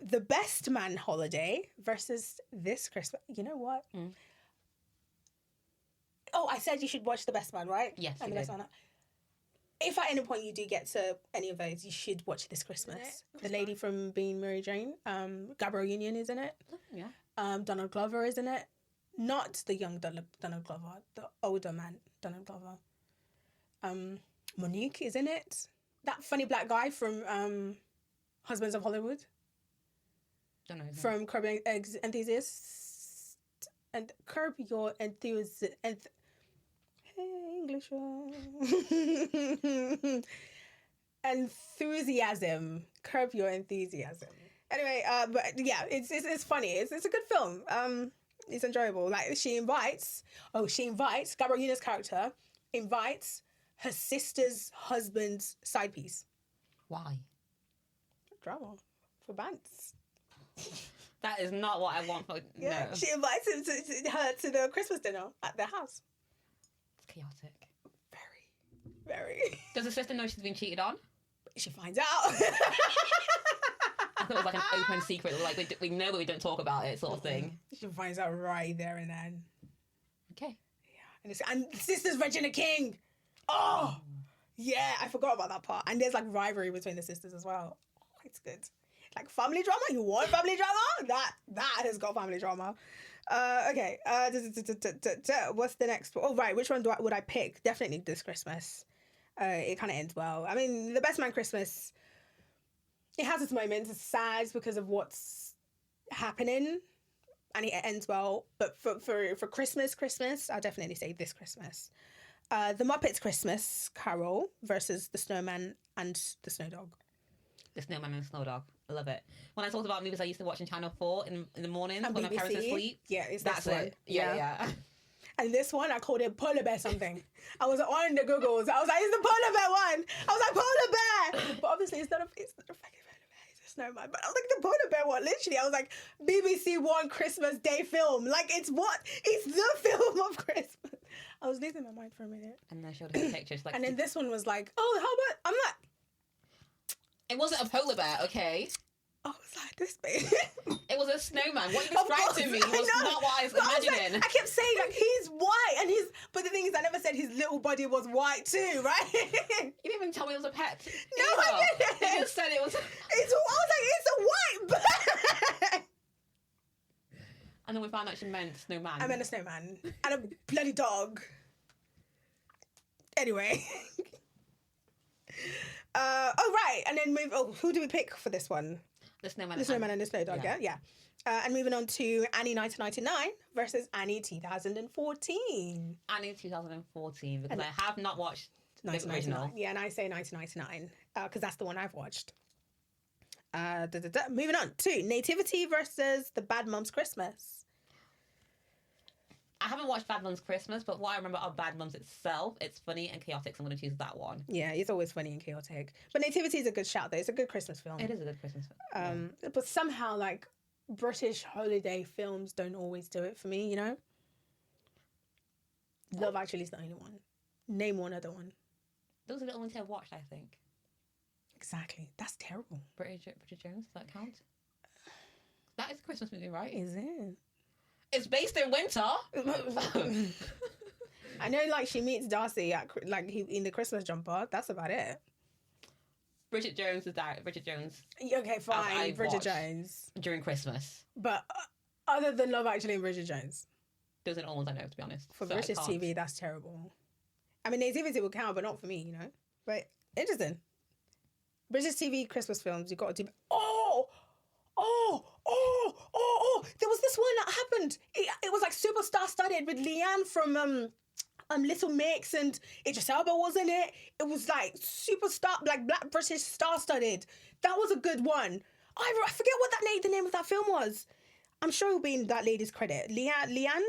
The Best Man Holiday versus This Christmas. You know what? Mm. Oh, I said you should watch The Best Man, right? Yes, and you the Best did. Man. If at any point you do get to any of those, you should watch This Christmas. The lady from Being Mary Jane, Gabrielle Union is in it. Yeah. Donald Glover is in it. Not the young Donald Glover, the older man, Donald Glover. Monique is in it. That funny black guy from Husbands of Hollywood. Don't know. From Curb Your Enthusiast. And Curb Your Enthusiasm. Hey, English. Enthusiasm. Curb Your Enthusiasm. Anyway, but yeah, it's funny. It's a good film. It's enjoyable. Like she invites Gabrielle Union's character invites her sister's husband's side piece. Why? Drama for bands. That is not what I want for... Yeah, no. she invites him her to the Christmas dinner at their house. It's chaotic. Very. Does the sister know she's been cheated on? She finds out. I thought it was like an open secret, like we know but we don't talk about it sort of thing. She finds out right there and then. Okay. Yeah, and the sister's Regina King. Oh, yeah, I forgot about that part. And there's like rivalry between the sisters as well. Oh, it's good. Like family drama? You want family drama? That has got family drama. Okay. What's the next? Oh, right. Which one would I pick? Definitely This Christmas. It kind of ends well. I mean, The Best Man Christmas, it has its moments. It's sad because of what's happening, and it ends well. But for Christmas, I'll definitely say This Christmas. The Muppets Christmas Carol versus The Snowman and the Snowdog. The Snowman and the Snowdog. I love it. When I talked about movies I used to watch on Channel 4 in the mornings when my parents were asleep. Yeah, it's that's this one. it. Yeah. And this one, I called it Polar Bear something. I was on the Googles. I was like, it's the Polar Bear one. I was like, Polar Bear. But obviously, it's not a fucking Polar Bear. It's a snowman. But I was like, the Polar Bear one. Literally, I was like, BBC One Christmas Day film. Like, it's what? It's the film of Christmas. I was losing my mind for a minute. And then I showed her the pictures. Like, and then this one was like, oh, how about... I'm like... It wasn't a polar bear, okay? I was like, this big. It was a snowman. What you described to me was not what I was imagining. I kept saying, like, he's white, and he's... But the thing is, I never said his little body was white too, right? You didn't even tell me it was a pet. No, I didn't. You just said it was... I was like, it's a white bird. And then we found out she meant snowman. I meant a snowman. And a bloody dog. Anyway. Right. And then who do we pick for this one? The snowman. The snowman and the snowdog, yeah. And moving on to Annie 1999 versus Annie 2014. Annie 2014, because I have not watched the original. Yeah, and I say 1999 because that's the one I've watched. Moving on to Nativity versus The Bad Moms Christmas. I haven't watched Bad Moms Christmas, but what I remember of Bad Moms itself, it's funny and chaotic, so I'm going to choose that one. Yeah, it's always funny and chaotic. But Nativity is a good shout, though. It's a good Christmas film. It is a good Christmas film. But somehow, like, British holiday films don't always do it for me, you know? Love Actually is the only one. Name one other one. Those are the only two I've watched, I think. Exactly. That's terrible. Bridget Jones, does that count? That is a Christmas movie, right? Is it? It's based in winter. I know, like, she meets Darcy in the Christmas jumper. That's about it. Bridget Jones is that. Bridget Jones. Okay, fine. Bridget Jones. During Christmas. But other than Love Actually and Bridget Jones. Those are the only ones I know, to be honest. For British TV, that's terrible. I mean, Nativity will count, but not for me, you know? But interesting. British TV Christmas films, you got to do... There was this one that happened. It was like super star-studded with Leanne from Little Mix and Idris Elba was in it. It was like super star, like Black British star-studded. That was a good one. I forget what the name of that film was. I'm sure it'll be in that lady's credit. Leanne.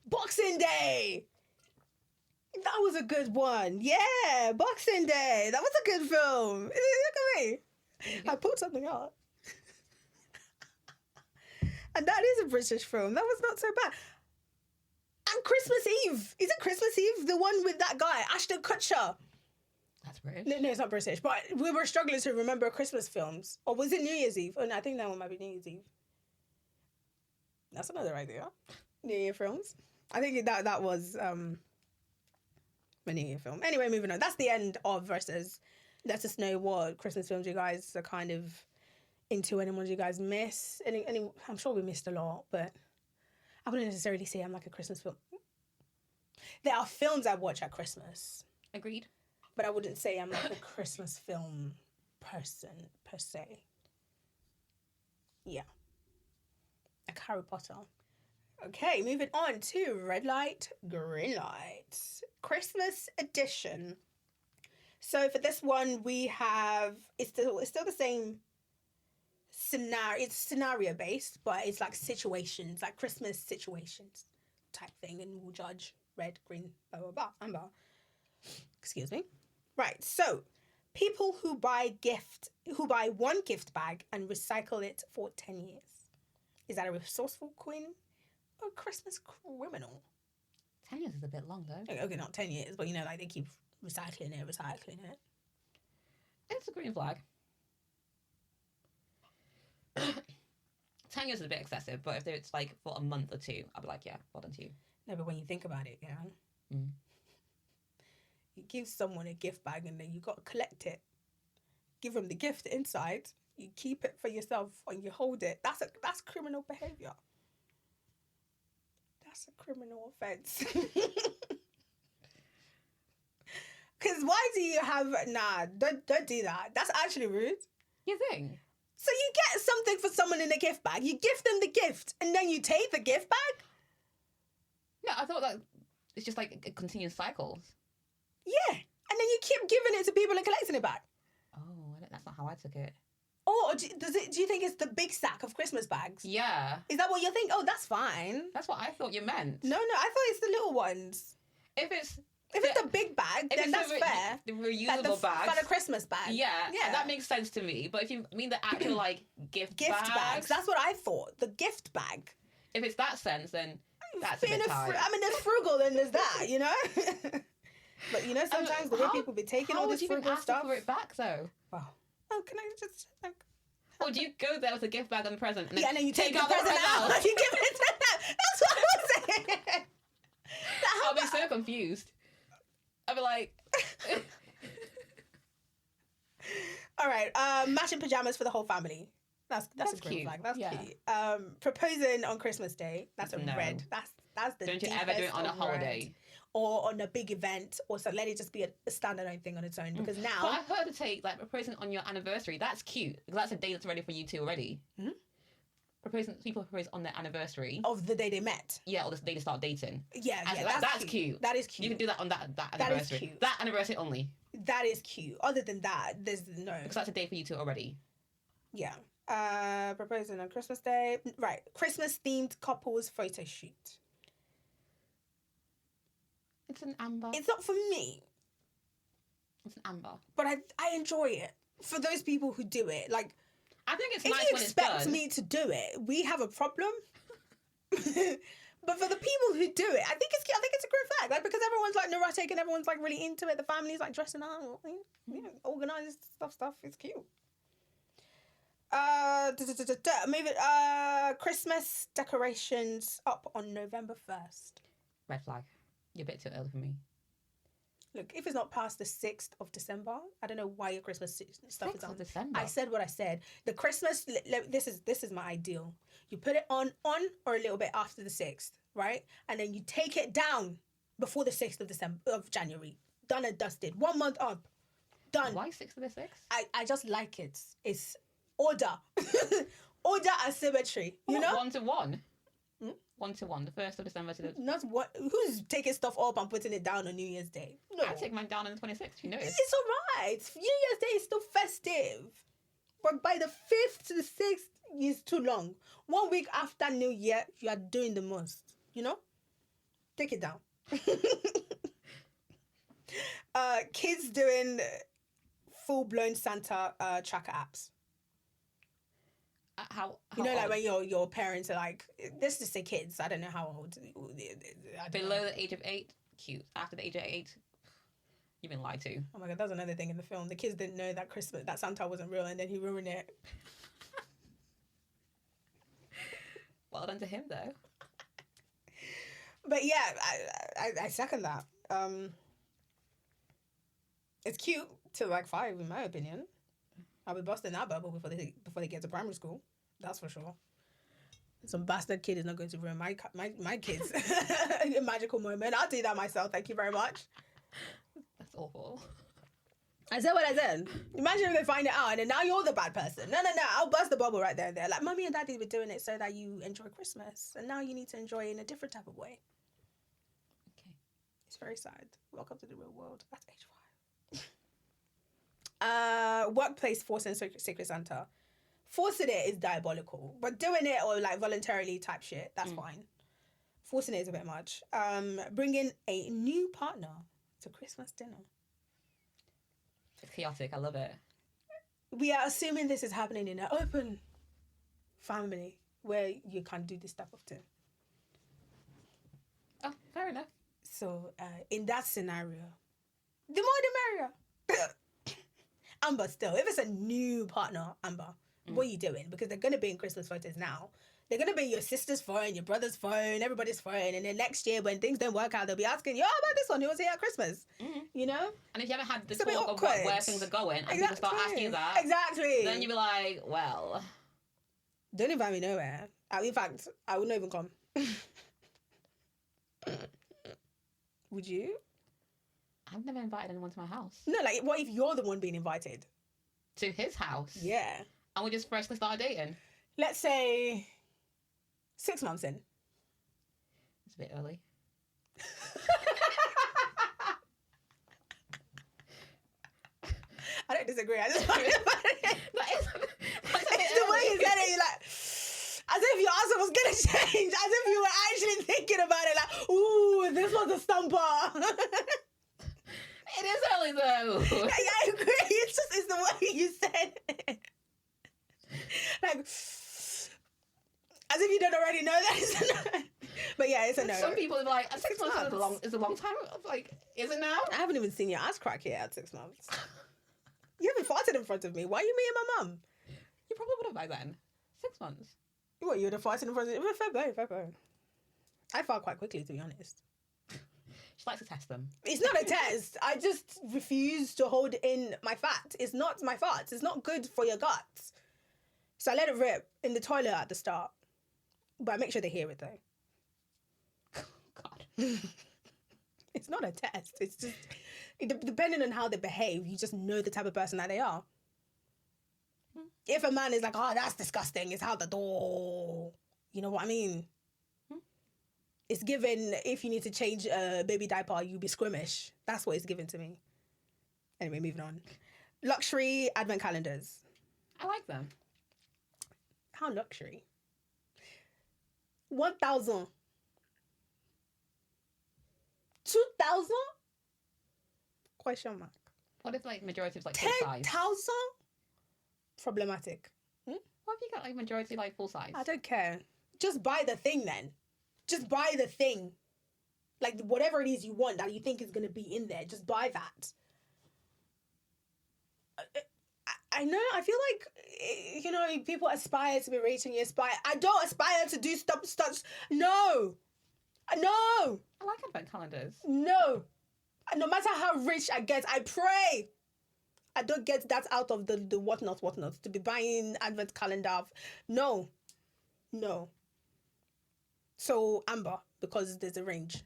Boxing Day. That was a good one. Yeah, Boxing Day. That was a good film. Look at me. I pulled something out. And that is a British film. That was not so bad. And Christmas Eve. Is it Christmas Eve? The one with that guy, Ashton Kutcher. That's British. No, it's not British. But we were struggling to remember Christmas films. Or was it New Year's Eve? Oh, no, I think that one might be New Year's Eve. That's another idea. New Year films. I think that was a New Year film. Anyway, moving on. That's the end of versus. Let us know what Christmas films you guys are kind of into, any ones you guys miss. Any, I'm sure we missed a lot, but I wouldn't necessarily say I'm like a Christmas film. There are films I watch at Christmas. Agreed. But I wouldn't say I'm like a Christmas film person, per se. Yeah. Like Harry Potter. Okay, moving on to Red Light, Green Light. Christmas edition. So for this one, we have... It's still the same scenario. It's scenario based, but it's like situations, like Christmas situations type thing, and we'll judge red, green, blah blah blah, amber. Excuse me. Right. So people who buy one gift bag and recycle it for 10 years. Is that a resourceful queen or a Christmas criminal? 10 years is a bit long though. Okay, not 10 years, but you know, like they keep recycling it. It's a green flag. 10 years is a bit excessive, but if it's like for a month or two, I'll be like, yeah, well done to you. No, but when you think about it, yeah. You give someone a gift bag and then you got to collect it. Give them the gift inside. You keep it for yourself and you hold it. That's criminal behaviour. That's a criminal offence. Because why do you have... Nah, don't do that. That's actually rude. You think? So you get something for someone in a gift bag, you give them the gift, and then you take the gift bag? No, I thought that it's just like a continuous cycle. Yeah, and then you keep giving it to people and collecting it back. Oh, That's not how I took it. Or do you think it's the big sack of Christmas bags? Yeah. Is that what you think? Oh, that's fine. That's what I thought you meant. No, I thought it's the little ones. If it's the big bag, then that's fair. The reusable bags. For the Christmas bag. Yeah, that makes sense to me. But if you mean the actual, like, gift bags, that's what I thought. The gift bag. If it's that sense, then that's a bit tight. I mean, there's frugal and there's that, you know? But, you know, sometimes the way people be taking all this frugal stuff. How would you even ask for it back, though? Wow. Oh, can I just... Or do you go there with a gift bag and a present? And then you take the present out. You give it to them. That's what I was saying. I'll be so confused. I'll be like... All right. Matching pajamas for the whole family. That's a green flag. That's cute. Proposing on Christmas Day. That's a red. That's the Don't you ever do it on a holiday? Red. Or on a big event, or so let it just be a standalone thing on its own. Because now, but I've heard to take like proposing on your anniversary. That's cute because that's a day that's ready for you two already. Mm-hmm. People propose on their anniversary of the day they met. Yeah, or the day they start dating. Yeah, that's cute. That is cute. You can do that on that anniversary. That is cute. That anniversary only. That is cute. Other than that, there's no. Because that's a day for you two already. Yeah. Proposing on Christmas Day. Right. Christmas themed couples photo shoot. It's an amber. It's not for me. It's an amber. But I enjoy it. For those people who do it. Like, I think it's nice when it's done. If you expect done. me to do it, we have a problem. But for the people who do it, I think it's cute. I think it's a great flag. Like, because everyone's like neurotic and everyone's like really into it. The family's like dressing up, organised stuff. It's cute. Christmas decorations up on November 1st. Red flag. You're a bit too early for me. Look, if it's not past the 6th of December, I don't know why your Christmas stuff is on. 6th of December? I said what I said. The Christmas, this is my ideal. You put it on or a little bit after the 6th, right? And then you take it down before the 6th of January. Done and dusted. 1 month up. Done. Why 6th of the 6th? I just like it. It's order. Order and symmetry. You know? 1 to 1. 1 to 1, the 1st of December to the... Not what... Who's taking stuff up and putting it down on New Year's Day? No. I take mine down on the 26th, you know. It's all right. New Year's Day is still festive. But by the 5th to the 6th is too long. 1 week after New Year, you are doing the most. You know? Take it down. Kids doing full-blown Santa tracker apps. How you know, old? like when your parents are like, let's just say kids. I don't know how old. Below the age of 8, cute. After the age of 8, you've been lied to. Oh my god, that's another thing in the film. The kids didn't know that Santa wasn't real, and then he ruined it. Well done to him, though. But yeah, I second that. It's cute till like 5, in my opinion. I'll be busting that bubble before they get to primary school. That's for sure. Some bastard kid is not going to ruin my kids' a magical moment. I'll do that myself. Thank you very much. That's awful. I said what I said. Imagine if they find it out and then now you're the bad person. No. I'll bust the bubble right there and there. Like, Mummy and Daddy were doing it so that you enjoy Christmas. And now you need to enjoy it in a different type of way. Okay. It's very sad. Welcome to the real world. That's age 5. Workplace forcing Secret Santa. Forcing it is diabolical. But doing it or like voluntarily type shit, that's fine. Forcing it is a bit much. Bringing a new partner to Christmas dinner. It's chaotic. I love it. We are assuming this is happening in an open family where you can't do this stuff often. Oh, fair enough. So, in that scenario, the more the merrier. Amber, still, if it's a new partner, Amber, what are you doing? Because they're going to be in Christmas photos now. They're going to be your sister's phone, your brother's phone, everybody's phone. And then next year, when things don't work out, they'll be asking you, about this one? Who was here at Christmas? You know? And if you haven't had the talk of where things are going, and people start asking you that, then you'll be like, well... Don't invite me nowhere. In fact, I would not even come. Would you? I've never invited anyone to my house. No, like, what if you're the one being invited? To his house? Yeah. And we just freshly started dating? Let's say 6 months in. It's a bit early. I don't disagree. I just find it funny. That's It's the way you said it, you're like, as if your answer was going to change, as if you were actually thinking about it, like, ooh, this was a stumper. It is early though. I agree. It's the way you said it. Like, as if you don't already know that it's a no. But yeah, it's a no. Some people are like, 6 months is a long time. Like, is it now? I haven't even seen your ass crack yet at 6 months. You haven't farted in front of me. Why are you meeting my mum? You probably would have by then. 6 months. What, you would have farted in front of me? Fair play. I fart quite quickly, to be honest. She likes to test them. It's not a test. I just refuse to hold in my fat. It's not my farts. It's not good for your guts. So I let it rip in the toilet at the start. But I make sure they hear it, though. God. It's not a test. It's just, depending on how they behave, you just know the type of person that they are. If a man is like, oh, that's disgusting, it's out the door. You know what I mean? It's given, if you need to change a baby diaper, you be squeamish. That's what it's given to me. Anyway, moving on. Luxury advent calendars. I like them. How luxury? 1,000. 2,000? Question mark. What if, like, majority of, like, full size? 10,000? Problematic. What if you got, like, majority, like, full size? I don't care. Just buy the thing, then. Just buy the thing. Like, whatever it is you want that you think is going to be in there, just buy that. I know, I feel like, you know, people aspire to be rich and you aspire. I don't aspire to do stuff. No. No. I like advent calendars. No. No matter how rich I get, I pray I don't get that out of the whatnot, to be buying advent calendar. No. So, Amber, because there's a range.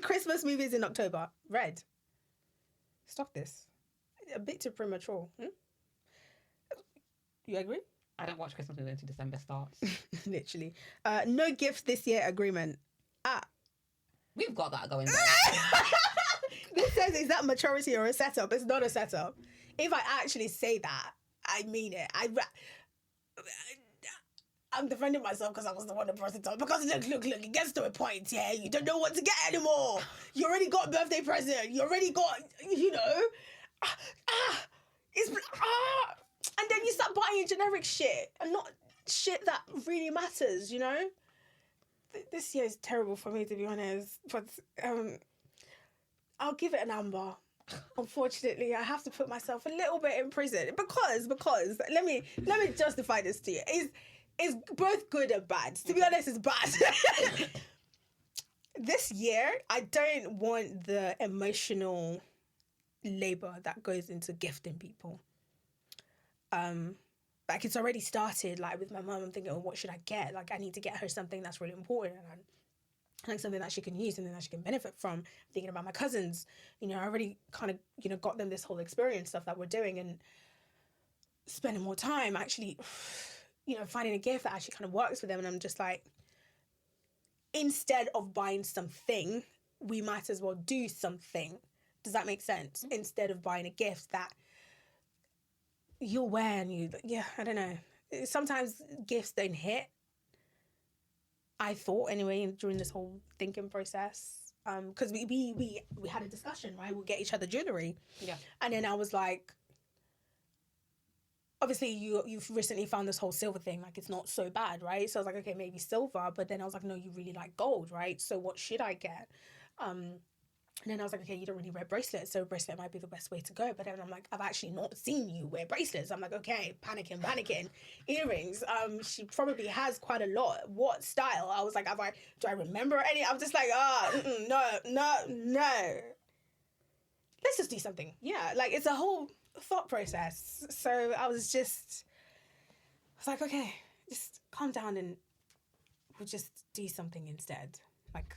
Christmas movies in October. Red. Stop this. A bit too premature. You agree? I don't watch Christmas movies until December starts. Literally. No gift this year agreement. We've got that going. This says, is that maturity or a setup? It's not a setup. If I actually say that, I mean it. I'm defending myself because I was the one that brought it up. Because look, it gets to a point, yeah, you don't know what to get anymore. You already got a birthday present. You already got, you know, and then you start buying generic shit and not shit that really matters, you know? This year is terrible for me, to be honest. But I'll give it an amber. Unfortunately, I have to put myself a little bit in prison because let me justify this to you. It's both good and bad. To be honest, it's bad. This year, I don't want the emotional labor that goes into gifting people. Like, it's already started, like, with my mum. I'm thinking, oh, what should I get? Like, I need to get her something that's really important and like something that she can use, something that she can benefit from. I'm thinking about my cousins. You know, I already kind of, you know, got them this whole experience stuff that we're doing and spending more time actually, you know, finding a gift that actually kind of works for them. And I'm just like, instead of buying something, we might as well do something. Does that make sense? Mm-hmm. Instead of buying a gift that you'll wear and I don't know. Sometimes gifts don't hit. I thought anyway during this whole thinking process, because we had a discussion, right? We'll get each other jewelry. Yeah. And then I was like, obviously you've recently found this whole silver thing, like it's not so bad, right? So I was like, okay, maybe silver, but then I was like, no, you really like gold, right? So what should I get? And then I was like, okay, you don't really wear bracelets, so a bracelet might be the best way to go. But then I'm like, I've actually not seen you wear bracelets. I'm like, okay, panicking. Earrings. She probably has quite a lot. What style? I was like, do I remember any? I'm just like, no. Let's just do something. Yeah, like it's a whole thought process. So I was like, okay, just calm down and we'll just do something instead. Like,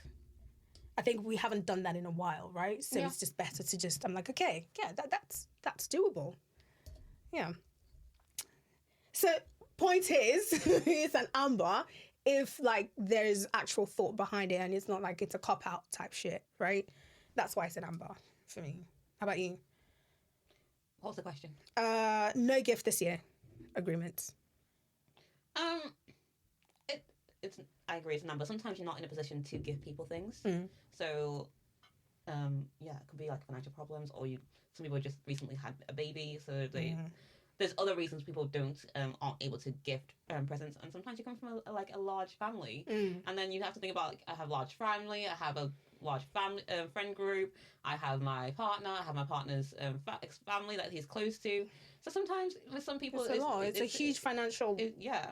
I think we haven't done that in a while, right? So It's just better to I'm like, okay, yeah, that's doable. Yeah. So point is, it's an amber if like there's actual thought behind it and it's not like it's a cop-out type shit, right? That's why it's an amber for me. How about you? What's the question? No gift this year. Agreement. It's I agree, it's a number. Sometimes you're not in a position to give people things. So, yeah, it could be like financial problems, or some people just recently had a baby, so there's other reasons people aren't able to gift presents, and sometimes you come from a large family, and then you have to think about, like, I have a large family, I have a large family friend group, I have my partner, I have my partner's family that he's close to. So sometimes with some people, it's a huge financial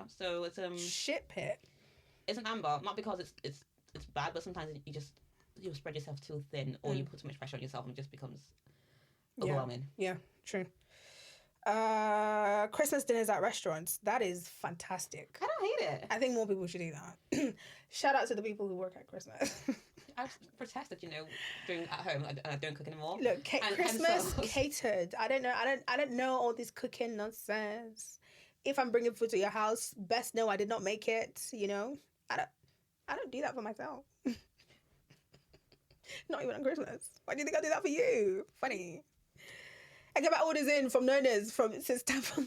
so it's shit pit. It's an amber, not because it's bad, but sometimes you spread yourself too thin, or you put too much pressure on yourself, and it just becomes overwhelming. Yeah, true. Christmas dinners at restaurants. That is fantastic. I don't hate it. I think more people should do that. Shout out to the people who work at Christmas. I've protested, doing at home. I don't cook anymore. Look, Christmas catered. I don't know all this cooking nonsense. If I'm bringing food to your house, best know I did not make it. I don't do that for myself. Not even on Christmas. Why do you think I do that for you? Funny. I get my orders in from Nonas since staff. I'm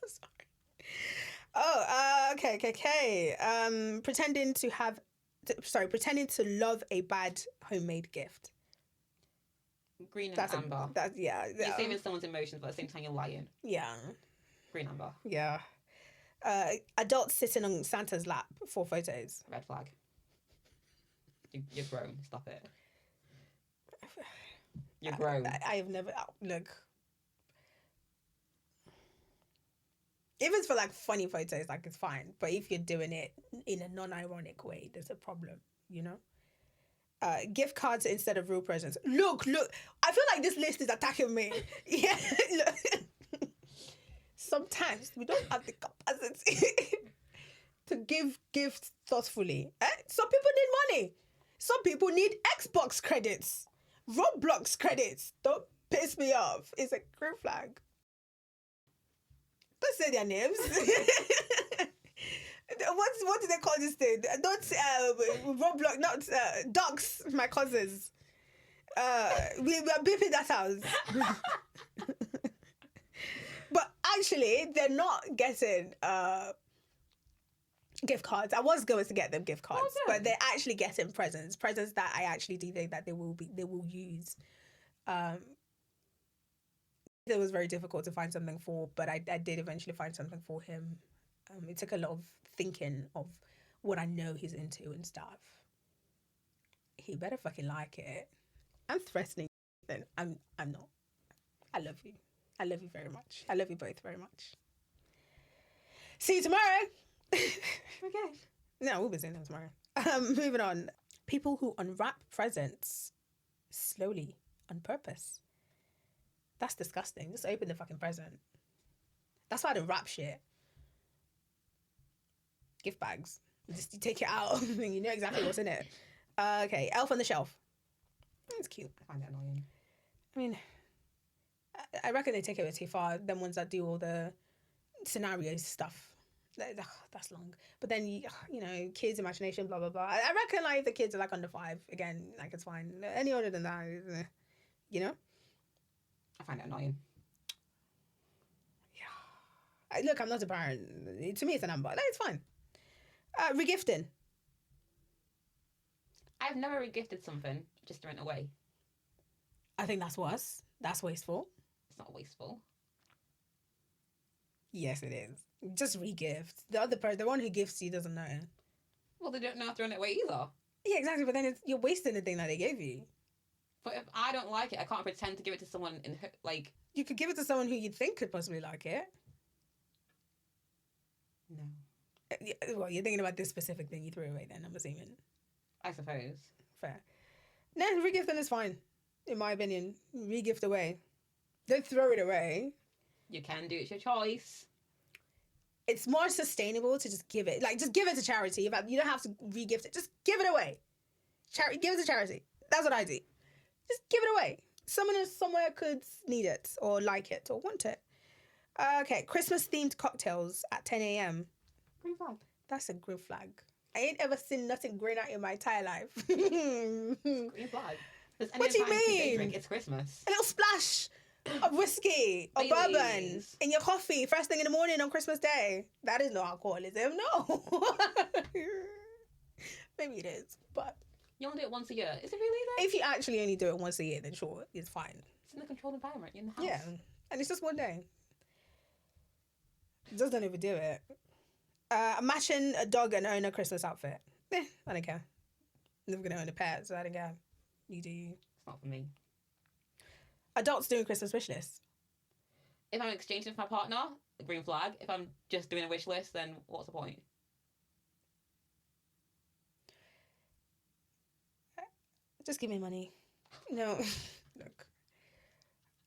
sorry. Oh, okay. Pretending to love a bad homemade gift. Green and amber. You're saving someone's emotions, but at the same time you're lying. Yeah. Green amber. Yeah. Adults sitting on Santa's lap for photos. Red flag. You're grown. Stop it. You're grown. I have never... Look. If it's for, like, funny photos, like, it's fine. But if you're doing it in a non-ironic way, there's a problem, Gift cards instead of real presents. Look. I feel like this list is attacking me. Yeah, look. Sometimes we don't have the capacity to give gifts thoughtfully. Some people need money. Some people need Xbox credits, Roblox credits. Don't piss me off. It's a green flag. Don't say their names. What do they call this thing? Don't Roblox, not docs. My cousins. We are beeping that out. But actually, they're not getting gift cards. I was going to get them gift cards, but they're actually getting presents that I actually do think that they will use. It was very difficult to find something for, but I did eventually find something for him. It took a lot of thinking of what I know he's into and stuff. He better fucking like it. I'm threatening. Then I'm not. I love you. I love you very much. I love you both very much. See you tomorrow. Okay. No, we'll be seeing them tomorrow. Moving on. People who unwrap presents slowly on purpose. That's disgusting. Just open the fucking present. That's why I don't wrap shit. Gift bags. You take it out and you know exactly what's in it. Okay, Elf on the Shelf. It's cute. I find that annoying. I mean, I reckon they take it a bit too far. Them ones that do all the scenario stuff. That's long. But then, kids' imagination, blah, blah, blah. I reckon, like, if the kids are, like, under 5, again, like, it's fine. Any older than that, I find it annoying. Yeah. Look, I'm not a parent. To me, it's a number. It's fine. Regifting. I've never regifted something just thrown away. I think that's worse. That's wasteful. It's not wasteful. Yes, it is. Just regift. The other person, the one who gifts you, doesn't know. Well, they don't know how to throw it away either. Yeah, exactly. But then you're wasting the thing that they gave you. But if I don't like it, I can't pretend to give it to someone You could give it to someone who you think could possibly like it. No. Well, you're thinking about this specific thing you threw away then, I'm assuming. I suppose. Fair. No, regifting is fine, in my opinion. Regift away. Don't throw it away. You can do it. It's your choice. It's more sustainable to just give it. Like, just give it to charity. You don't have to regift it. Just give it away. Give it to charity. That's what I do. Just give it away. Someone somewhere could need it or like it or want it. Okay, Christmas-themed cocktails at 10 a.m. Green flag. That's a green flag. I ain't ever seen nothing green out in my entire life. Green flag. There's any What do you time to mean? drink, it's Christmas. A little splash of whiskey or bourbon Baileys. in your coffee first thing in the morning on Christmas Day. That is not alcoholism, no. Maybe it is, but You only do it once a year. Is it really though? if you actually only do it once a year, then sure, it's fine. It's in a controlled environment. You're in the house. Yeah, and it's just one day. Just don't overdo it. Matching a dog and own a Christmas outfit. I don't care. I'm never gonna own a pet, so I don't care. You do you. It's not for me. Adults doing Christmas wish lists. If I'm exchanging with my partner, a green flag. If I'm just doing a wish list, then what's the point? Just give me money. No. Look.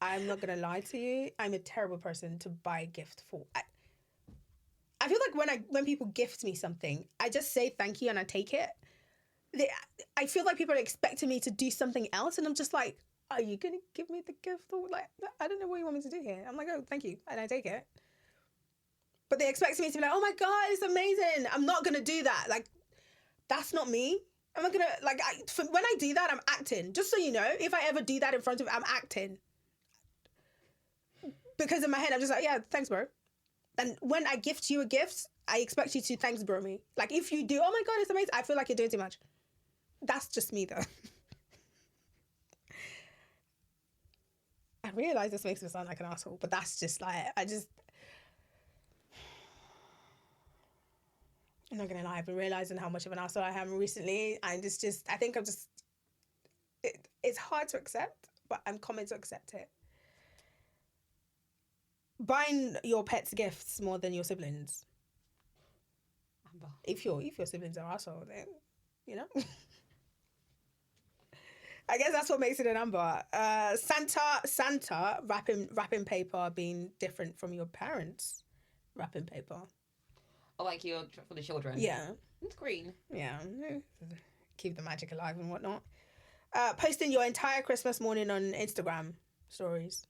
I'm not gonna lie to you. I'm a terrible person to buy a gift for. I feel like when people gift me something, I just say thank you and I take it. I feel like people are expecting me to do something else, and I'm just like, are you gonna give me the gift? Or like, I don't know what you want me to do here. I'm like, oh, thank you, and I take it. But they expect me to be like, oh my god, it's amazing. I'm not gonna do that. Like, that's not me. I'm not gonna when I do that, I'm acting. Just so you know, if I ever do that in front of, I'm acting. Because in my head, I'm just like, yeah, thanks, bro. And when I gift you a gift, I expect you to thanks, bro, me. Like, if you do, oh my god, it's amazing, I feel like you're doing too much. That's just me, though. I realise this makes me sound like an asshole, but that's just like, I'm not gonna lie, I've been realising how much of an asshole I am recently, and it's just, I think it's hard to accept, but I'm coming to accept it. Buying your pets gifts more than your siblings. Amber. If your siblings are asshole, then you know. I guess that's what makes it an Amber. Santa wrapping paper being different from your parents' wrapping paper. Or like your for the children. Yeah. It's green. Yeah. Keep the magic alive and whatnot. Posting your entire Christmas morning on Instagram stories.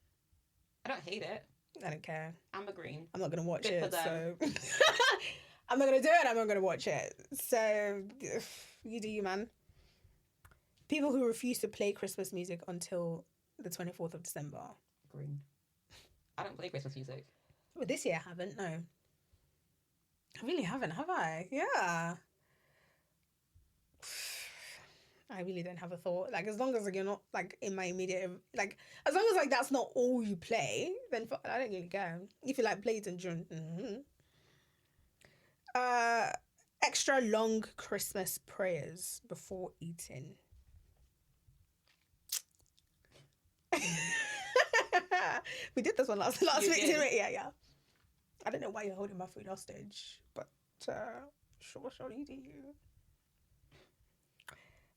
I don't hate it. I don't care. Amber green. I'm not going to watch Good it, for them. so... I'm not going to do it, I'm not going to watch it. So, you do you, man. People who refuse to play Christmas music until the 24th of December. Green. I don't play Christmas music. Well, this year I haven't, no. I really haven't, have I? Yeah. I really don't have a thought. Like, as long as you're not, like, in my immediate... Like, as long as, like, that's not all you play, then I don't really care. If you, like, play it in June. Mm-hmm. Extra long Christmas prayers before eating. We did this one last week, didn't we? Yeah. I don't know why you're holding my food hostage, but sure, you do you.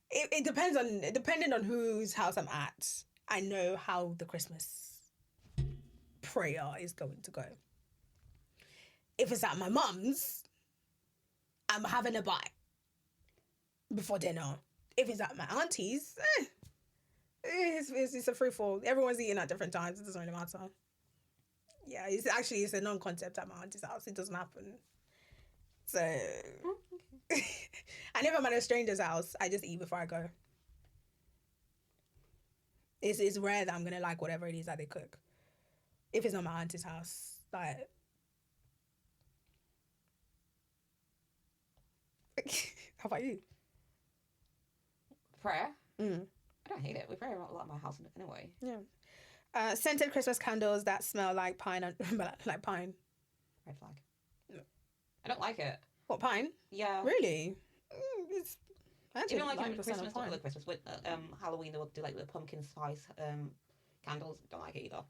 It depends on depending on whose house I'm at. I know how the Christmas prayer is going to go. If it's at my mum's, I'm having a bite before dinner. If it's at my auntie's, it's a free fall. Everyone's eating at different times. It doesn't really matter. Yeah, it's a non-concept at my auntie's house. It doesn't happen. So, and if I'm at a stranger's house, I just eat before I go. It's rare that I'm gonna like whatever it is that they cook. If it's not my auntie's house, like. How about you? Prayer? I don't hate it. We pray a lot at my house anyway. Yeah. Scented Christmas candles that smell like pine, like pine. Red flag. No. I don't like it. What, pine? Yeah. Really? Even like Christmas, not really Christmas, with Halloween they will do like the pumpkin spice candles. Don't like it either.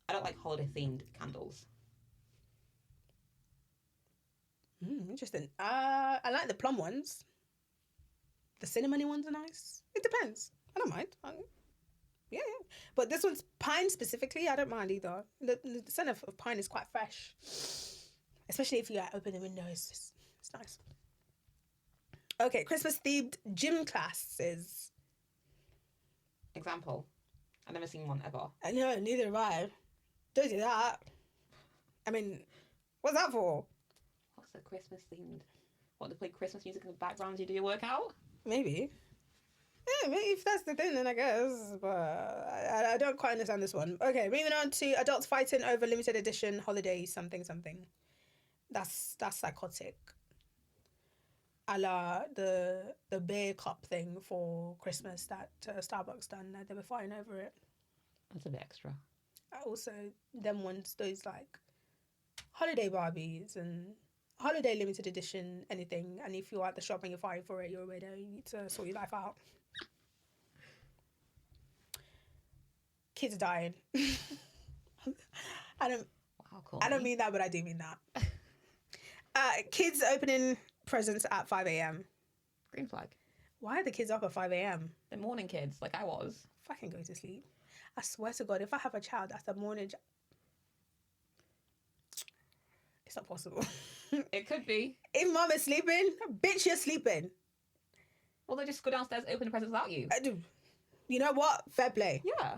I don't like holiday themed candles. Interesting. I like the plum ones. The cinnamony ones are nice. It depends. I don't mind. Yeah. But this one's pine specifically. I don't mind either. The scent of pine is quite fresh, especially if you open the windows. It's nice. Okay, Christmas themed gym classes. Example. I've never seen one ever. I know, neither have I. Don't do that. I mean, what's that for? What's the Christmas themed? What, they play Christmas music in the background as you do your workout? Maybe. Yeah, maybe if that's the thing, then I guess. But I don't quite understand this one. Okay, moving on to adults fighting over limited edition holiday something. That's psychotic. A la the beer cup thing for Christmas that Starbucks done. They were fighting over it. That's a bit extra. Also, them ones, those like holiday Barbies and holiday limited edition anything. And if you're at the shop and you're fighting for it, you're a widow. You need to sort your life out. Kids dying. I don't mean that, but I do mean that. Kids opening presents at 5 a.m. Green flag. Why are the kids up at 5 a.m? They're morning kids, like I was. Fucking go to sleep. I swear to God, if I have a child that's a morning... It's not possible. It could be. If mom is sleeping, bitch, you're sleeping. Well, they just go downstairs, open the presents without you. I do. You know what? Fair play. Yeah.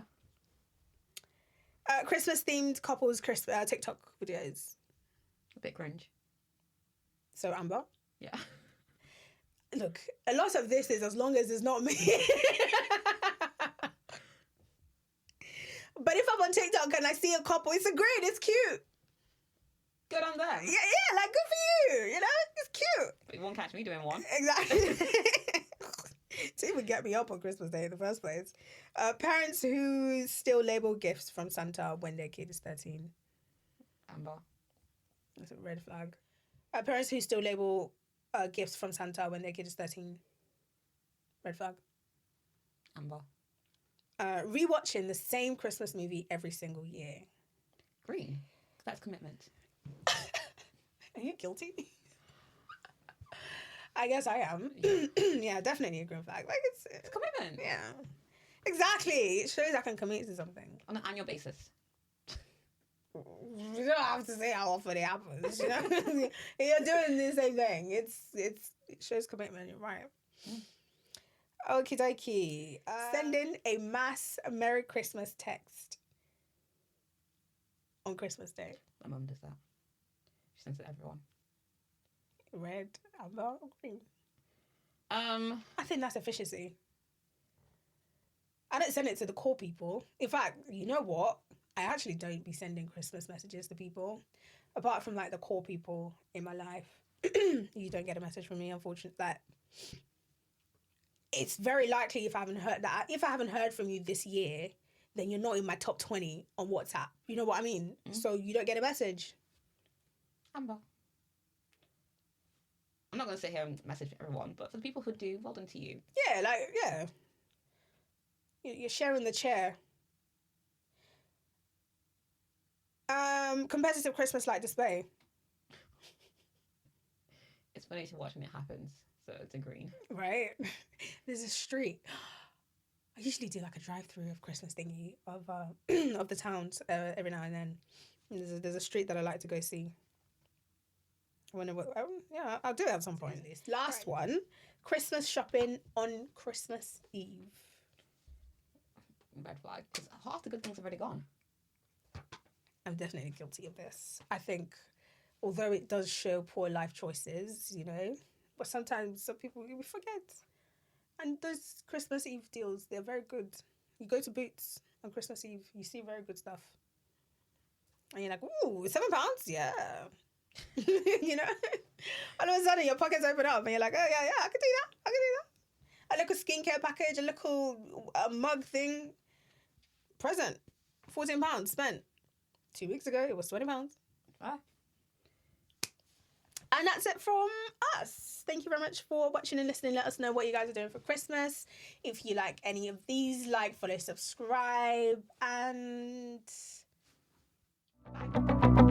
Christmas-themed couples TikTok videos. A bit cringe. So, Amber? Yeah. Look, a lot of this is as long as it's not me. But if I'm on TikTok and I see a couple, it's it's cute. Good on them. Yeah, like, good for you, you know? It's cute. But you won't catch me doing one. Exactly. To even get me up on Christmas Day in the first place. Parents who still label gifts from Santa when their kid is 13. Amber. That's a red flag. Parents who still label gifts from Santa when their kid is 13. Red flag. Amber. Rewatching the same Christmas movie every single year. Green. That's commitment. Are you guilty? I guess I am. Yeah, definitely a green flag. Like it's commitment. Yeah. Exactly. It shows I can commit to something. On an annual basis. You don't have to say how often it happens, you know? You're doing the same thing. It shows commitment, you're right. Okie dokie. Sending a mass Merry Christmas text on Christmas Day. My mum does that. She sends it to everyone. Red, amber, green. I think that's efficiency. I don't send it to the core people. In fact, you know what? I actually don't be sending Christmas messages to people. Apart from like the core people in my life. You don't get a message from me, unfortunately. That it's very likely if I haven't heard from you this year, then you're not in my top 20 on WhatsApp. You know what I mean? Mm-hmm. So you don't get a message. Amber. I'm not going to sit here and message everyone, but for the people who do, well done to you. Yeah. You're sharing the chair. Competitive Christmas light display. It's funny to watch when it happens, so it's a green. Right. There's a street. I usually do like a drive-through of Christmas thingy of the towns every now and then. There's a street that I like to go see. I'll do it at some point. Last one, Christmas shopping on Christmas Eve. Red flag, because half the good things have already gone. I'm definitely guilty of this. I think, although it does show poor life choices, you know, but sometimes some people, we forget. And those Christmas Eve deals, they're very good. You go to Boots on Christmas Eve, you see very good stuff. And you're like, ooh, £7? Yeah. You know? All of a sudden, your pockets open up and you're like, oh, yeah, I could do that. A little skincare package, a little mug thing. Present. £14 spent. 2 weeks ago, it was £20. Ah. And that's it from us. Thank you very much for watching and listening. Let us know what you guys are doing for Christmas. If you like any of these, like, follow, subscribe, and bye.